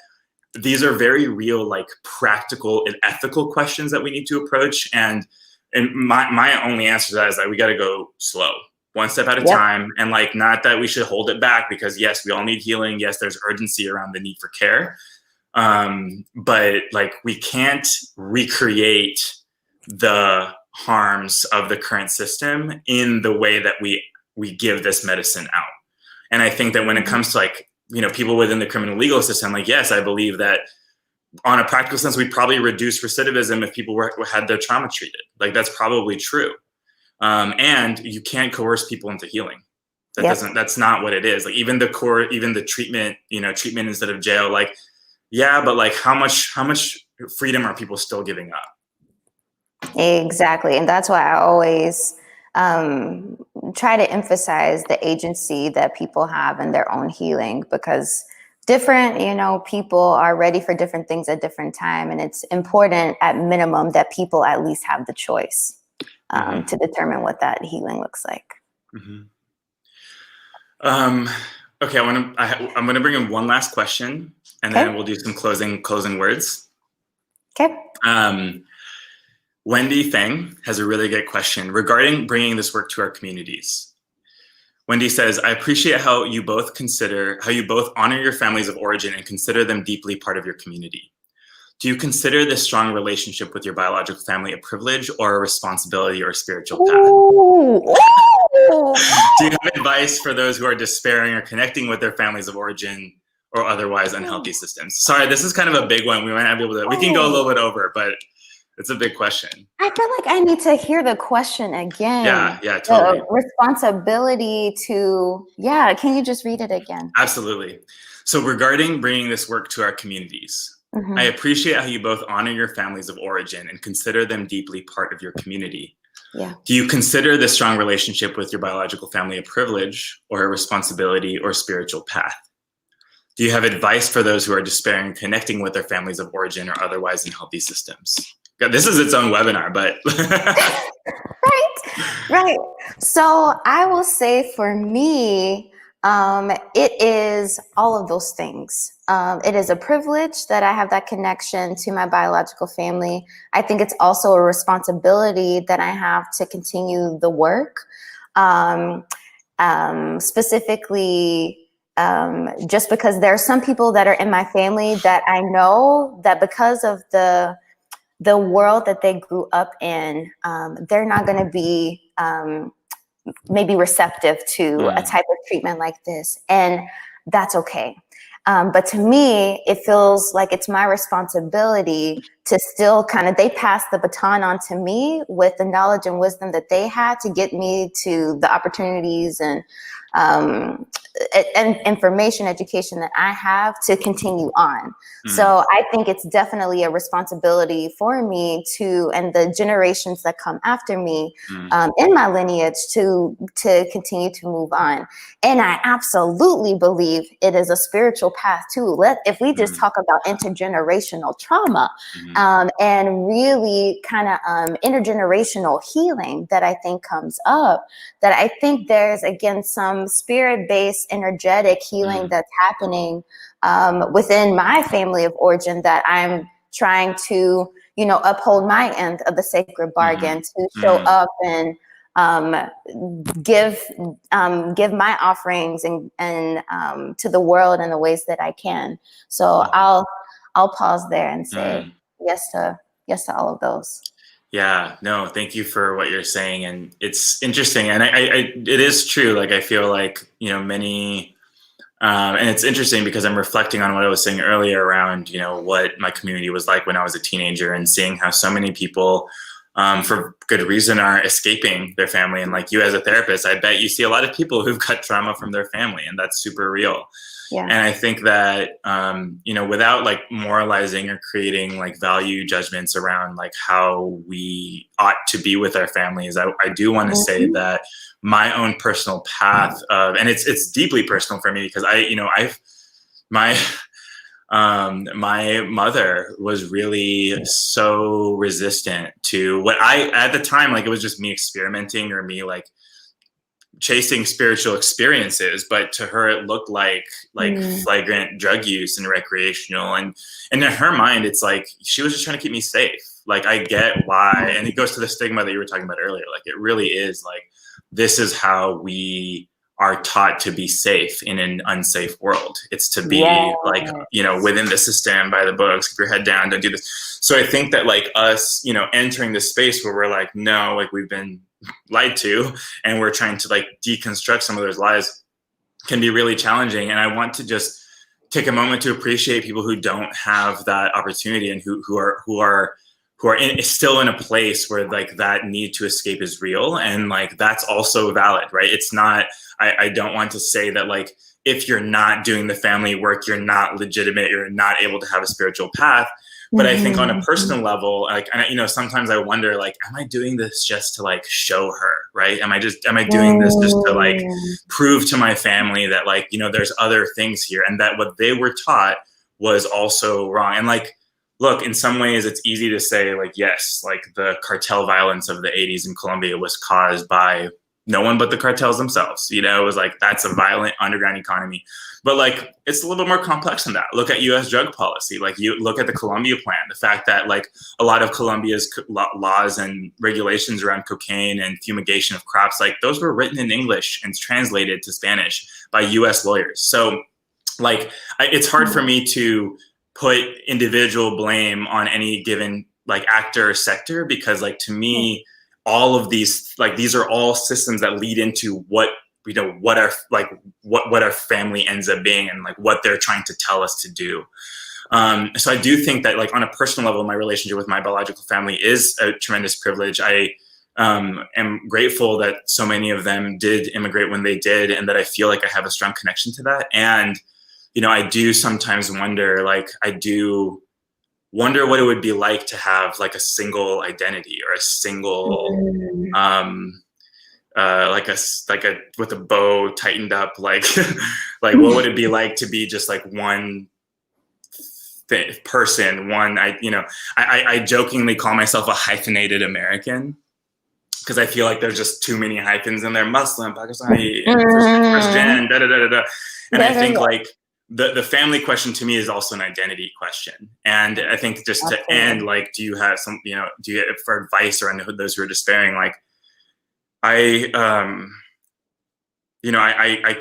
these are very real, like, practical and ethical questions that we need to approach. And my only answer to that is that we got to go slow, one step at a time. And, like, not that we should hold it back, because yes, we all need healing. Yes, there's urgency around the need for care. But, like, we can't recreate the harms of the current system in the way that we give this medicine out. And I think that when it comes to, like, you know, people within the criminal legal system, like, yes, I believe that on a practical sense, we'd probably reduce recidivism if people had their trauma treated. Like, that's probably true. And you can't coerce people into healing. That's not what it is. Like, even the treatment, you know, treatment instead of jail, like, yeah, but, like, how much freedom are people still giving up? Exactly. And that's why I always try to emphasize the agency that people have in their own healing, because different, you know, people are ready for different things at different time. And it's important at minimum that people at least have the choice to determine what that healing looks like. Okay, I'm gonna bring in one last question, and then we'll do some closing words. Okay. Wendy Feng has a really good question regarding bringing this work to our communities. Wendy says, I appreciate how you both honor your families of origin and consider them deeply part of your community. Do you consider this strong relationship with your biological family a privilege or a responsibility or a spiritual path? Do you have advice for those who are despairing or connecting with their families of origin or otherwise unhealthy systems? Sorry, this is kind of a big one. We might not be able to, we can go a little bit over, but it's a big question. I feel like I need to hear the question again. Yeah, totally. The responsibility to, can you just read it again? Absolutely. So regarding bringing this work to our communities, I appreciate how you both honor your families of origin and consider them deeply part of your community. Yeah. Do you consider this strong relationship with your biological family a privilege or a responsibility or spiritual path? Do you have advice for those who are despairing connecting with their families of origin or otherwise unhealthy systems? God, this is its own webinar, but right. So I will say for me, it is all of those things. It is a privilege that I have that connection to my biological family. I think it's also a responsibility that I have to continue the work. Specifically, just because there are some people that are in my family that I know that because of the world that they grew up in, they're not going to be maybe receptive to a type of treatment like this. And that's okay. But to me, it feels like it's my responsibility to still they passed the baton on to me with the knowledge and wisdom that they had to get me to the opportunities and information, education that I have to continue on. So I think it's definitely a responsibility for me and the generations that come after me in my lineage to continue to move on. And I absolutely believe it is a spiritual path too. If we just talk about intergenerational trauma and really intergenerational healing that I think comes up, that I think there's, again, some spirit-based energetic healing that's happening within my family of origin that I'm trying to, uphold my end of the sacred bargain to show up and give my offerings and to the world in the ways that I can. So I'll pause there and say yes to all of those. Yeah, no, thank you for what you're saying. And it's interesting. And it is true. Like, I feel like, many And it's interesting because I'm reflecting on what I was saying earlier around, what my community was like when I was a teenager, and seeing how so many people, for good reason, are escaping their family. And like you as a therapist, I bet you see a lot of people who've got trauma from their family, and that's super real. Yeah. And I think that, without like moralizing or creating like value judgments around like how we ought to be with our families, I do want to say that my own personal path of, and it's deeply personal for me, because my mother was really so resistant to what at the time, like it was just me experimenting or me like chasing spiritual experiences, but to her it looked like flagrant drug use and recreational, and in her mind it's like she was just trying to keep me safe. Like I get why, and it goes to the stigma that you were talking about earlier. Like it really is like, this is how we are taught to be safe in an unsafe world. It's to be like, within the system, by the books, keep your head down, don't do this. So I think that like us, entering this space where we're like, no, like we've been lied to, and we're trying to like deconstruct some of those lies, can be really challenging. And I want to just take a moment to appreciate people who don't have that opportunity, and who are still in a place where like that need to escape is real, and like that's also valid, right? It's not, I don't want to say that like if you're not doing the family work, you're not legitimate, you're not able to have a spiritual path. But I think on a personal level, like, sometimes I wonder, like, am I doing this just to like show her, right? Am I doing this just to like prove to my family that like, there's other things here, and that what they were taught was also wrong? And like, look, in some ways it's easy to say like, yes, like the cartel violence of the 80s in Colombia was caused by no one but the cartels themselves. It was like, that's a violent underground economy. But like, it's a little bit more complex than that. Look at US drug policy. Like you look at the Colombia plan, the fact that like a lot of Colombia's laws and regulations around cocaine and fumigation of crops, like those were written in English and translated to Spanish by US lawyers. So like, it's hard for me to put individual blame on any given like actor or sector, because like, to me, all of these, like, these are all systems that lead into what our family ends up being, and like what they're trying to tell us to do. So I do think that like on a personal level, my relationship with my biological family is a tremendous privilege. I am grateful that so many of them did immigrate when they did, and that I feel like I have a strong connection to that. And, I do sometimes wonder, like, what it would be like to have like a single identity, or a single, like a with a bow tightened up, like, like what would it be like to be just like one person? I jokingly call myself a hyphenated American, because I feel like there's just too many hyphens in there: Muslim, Pakistani, first gen, da da da da. And I think like the family question to me is also an identity question. And I think just to end, like, do you have some, do you, for advice or those who are despairing, like, I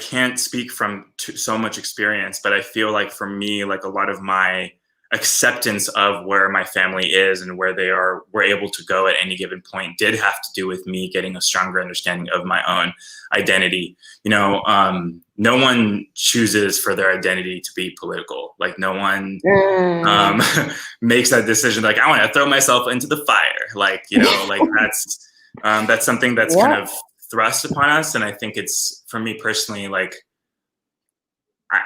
can't speak from so much experience, but I feel like for me, like a lot of my acceptance of where my family is and where they were able to go at any given point did have to do with me getting a stronger understanding of my own identity. No one chooses for their identity to be political. Like no one makes that decision. Like, I want to throw myself into the fire. Like, like that's something that's kind of thrust upon us. And I think it's, for me personally, like,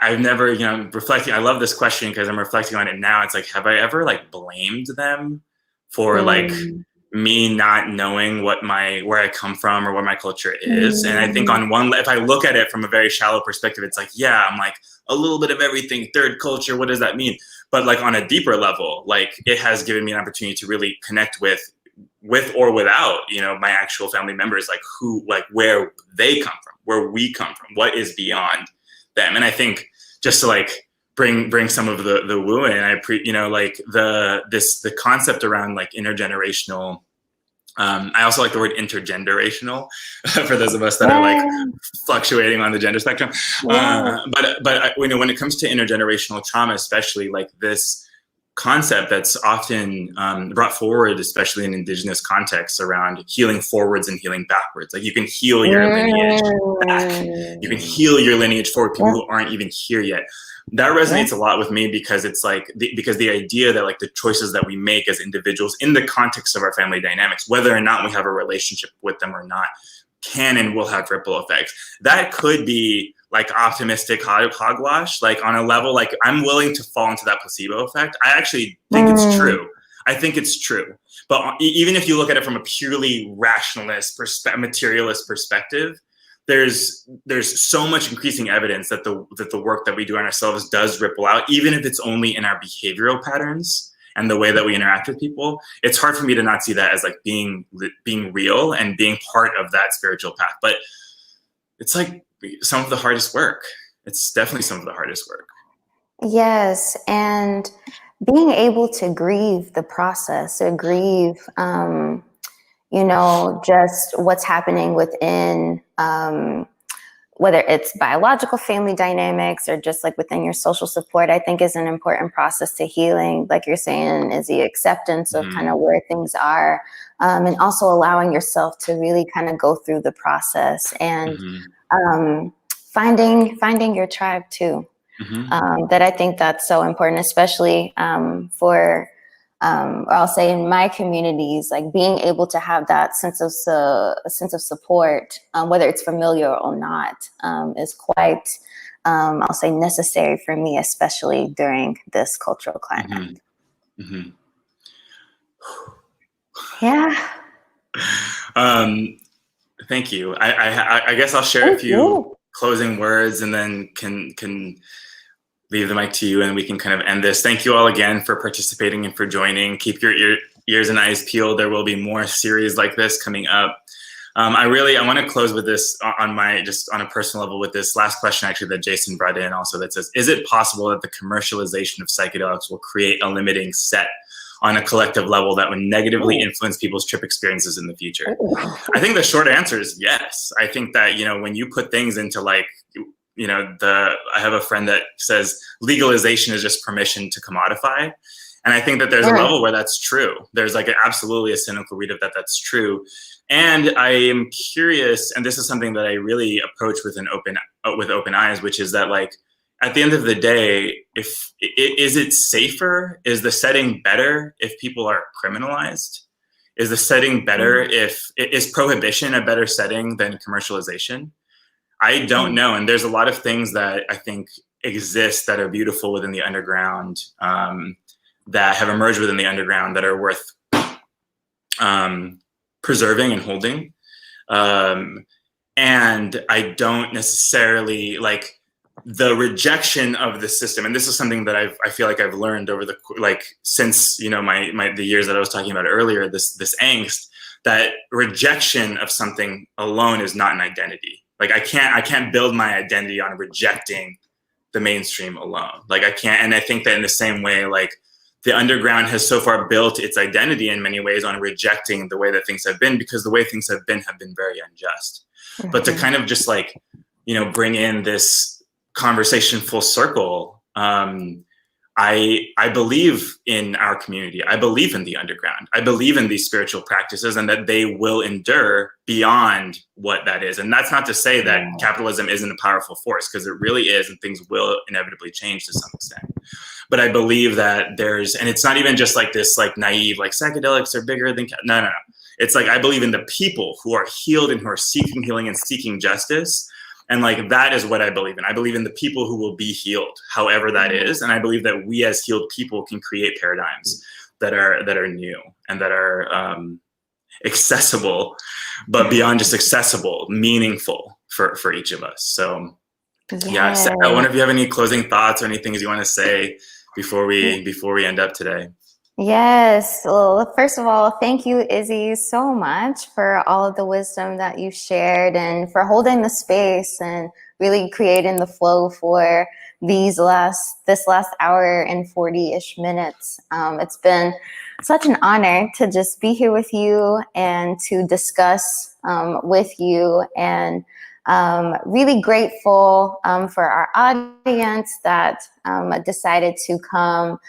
I've never, reflecting, I love this question because I'm reflecting on it now. It's like, have I ever like blamed them for like me not knowing where I come from or what my culture is? And I think if I look at it from a very shallow perspective, it's like, yeah, I'm like a little bit of everything, third culture. What does that mean? But like on a deeper level, like it has given me an opportunity to really connect with or without, my actual family members, like where they come from, where we come from, what is beyond them. And I think just to like bring some of the woo in, like the concept around like intergenerational. I also like the word intergenerational for those of us that are like fluctuating on the gender spectrum. But when it comes to intergenerational trauma, especially like this concept that's often brought forward, especially in indigenous contexts, around healing forwards and healing backwards. Like you can heal your lineage back. You can heal your lineage forward, people who aren't even here yet. That resonates a lot with me because it's like, because the idea that like the choices that we make as individuals in the context of our family dynamics, whether or not we have a relationship with them or not, can and will have ripple effects. That could be like optimistic hogwash, like on a level, like I'm willing to fall into that placebo effect. I actually think it's true. I think it's true. But even if you look at it from a purely rationalist, materialist perspective, there's so much increasing evidence that the work that we do on ourselves does ripple out, even if it's only in our behavioral patterns and the way that we interact with people. It's hard for me to not see that as like being real and being part of that spiritual path. But it's like some of the hardest work. It's definitely some of the hardest work. Yes, and being able to grieve the process, to grieve, you know, just what's happening within, whether it's biological family dynamics or just like within your social support, I think is an important process to healing. Like you're saying, is the acceptance of kind of where things are, and also allowing yourself to really kind of go through the process and finding your tribe too. That I think that's so important, especially for, or I'll say in my communities, like being able to have that sense of support, whether it's familiar or not, is quite, I'll say, necessary for me, especially during this cultural climate. Yeah. Thank you. I guess I'll share a few closing words and then can leave the mic to you and we can kind of end this. Thank you all again for participating and for joining. Keep your ears and eyes peeled. There will be more series like this coming up. I want to close with this on a personal level with this last question actually that Jason brought in also that says, is it possible that the commercialization of psychedelics will create a limiting set on a collective level that would negatively influence people's trip experiences in the future? I think the short answer is yes. I think that, you know, when you put things into like, you know, I have a friend that says legalization is just permission to commodify. And I think that there's a level where that's true. There's like absolutely a cynical read of that that's true. And I am curious, and this is something that I really approach with open eyes, which is that like, at the end of the day, is it safer? Is the setting better if people are criminalized? Is the setting better is prohibition a better setting than commercialization? I don't know. And there's a lot of things that I think exist that are beautiful within the underground, that have emerged within the underground that are worth preserving and holding. And I don't necessarily like the rejection of the system. And this is something that I feel like I've learned over since, you know, the years that I was talking about earlier, this angst, that rejection of something alone is not an identity. Like I can't build my identity on rejecting the mainstream alone. Like I can't, and I think that in the same way, like the underground has so far built its identity in many ways on rejecting the way that things have been, because the way things have been very unjust. But to kind of just like, you know, bring in this conversation full circle, I believe in our community. I believe in the underground. I believe in these spiritual practices and that they will endure beyond what that is. And that's not to say that capitalism isn't a powerful force, because it really is, and things will inevitably change to some extent. But I believe that and it's not even just like this like naive, like psychedelics are bigger than, no. It's like, I believe in the people who are healed and who are seeking healing and seeking justice. And like, that is what I believe in. I believe in the people who will be healed, however that is. And I believe that we as healed people can create paradigms that are new and that are accessible, but beyond just accessible, meaningful for each of us. So yeah, Sarah, I wonder if you have any closing thoughts or any things you want to say before we end up today. Yes. Well, first of all, thank you, Izzy, so much for all of the wisdom that you shared and for holding the space and really creating the flow for this last hour and 40-ish minutes. It's been such an honor to just be here with you and to discuss with you, and really grateful for our audience that decided to come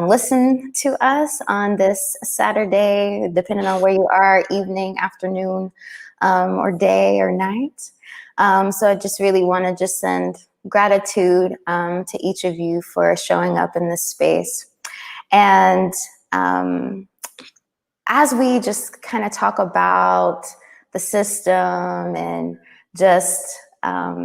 listen to us on this Saturday, depending on where you are, evening, afternoon, or day or night. So I just really want to just send gratitude to each of you for showing up in this space. And as we just kind of talk about the system and just as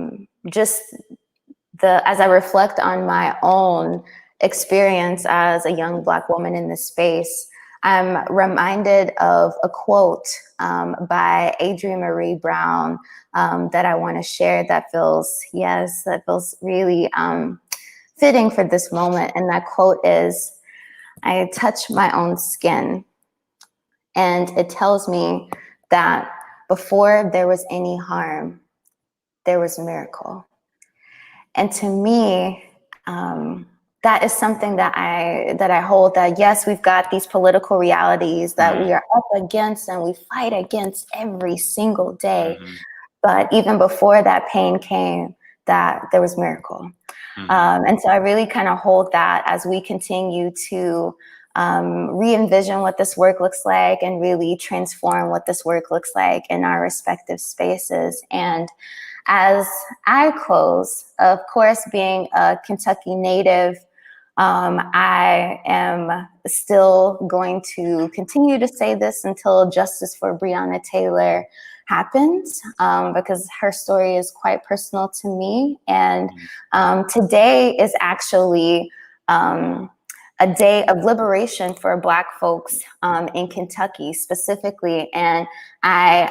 I reflect on my own experience as a young Black woman in this space, I'm reminded of a quote by Adrienne Marie Brown that I want to share that feels really fitting for this moment. And that quote is, "I touch my own skin, and it tells me that before there was any harm, there was miracle." And to me, that is something that I hold, that yes, we've got these political realities that we are up against and we fight against every single day. But even before that pain came, that there was miracle. And so I really kind of hold that as we continue to re-envision what this work looks like and really transform what this work looks like in our respective spaces. And as I close, of course, being a Kentucky native, I am still going to continue to say this until justice for Breonna Taylor happens, because her story is quite personal to me. And today is actually a day of liberation for Black folks in Kentucky specifically. And I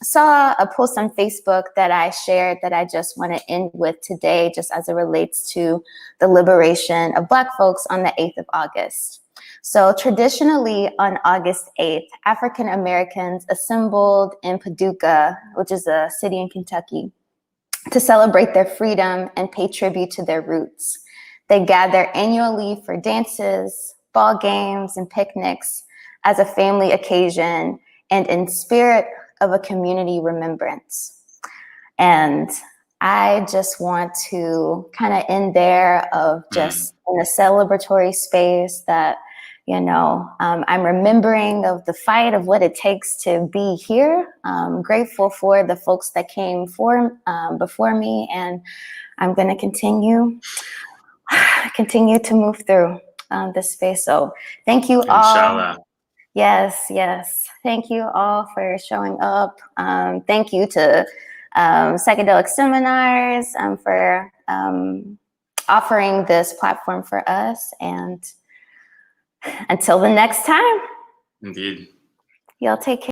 saw a post on Facebook that I shared that I just want to end with today, just as it relates to the liberation of Black folks on the 8th of August. So traditionally on August 8th, African Americans assembled in Paducah, which is a city in Kentucky, to celebrate their freedom and pay tribute to their roots. They gather annually for dances, ball games, and picnics as a family occasion and in spirit of a community remembrance. And I just want to kind of end there of just in a celebratory space that, you know, I'm remembering of the fight of what it takes to be here. I'm grateful for the folks that came before me, and I'm going to continue to move through this space. So thank you all. Inshallah. Yes. Thank you all for showing up. Thank you to Psychedelic Seminars for offering this platform for us. And until the next time. Indeed. Y'all take care.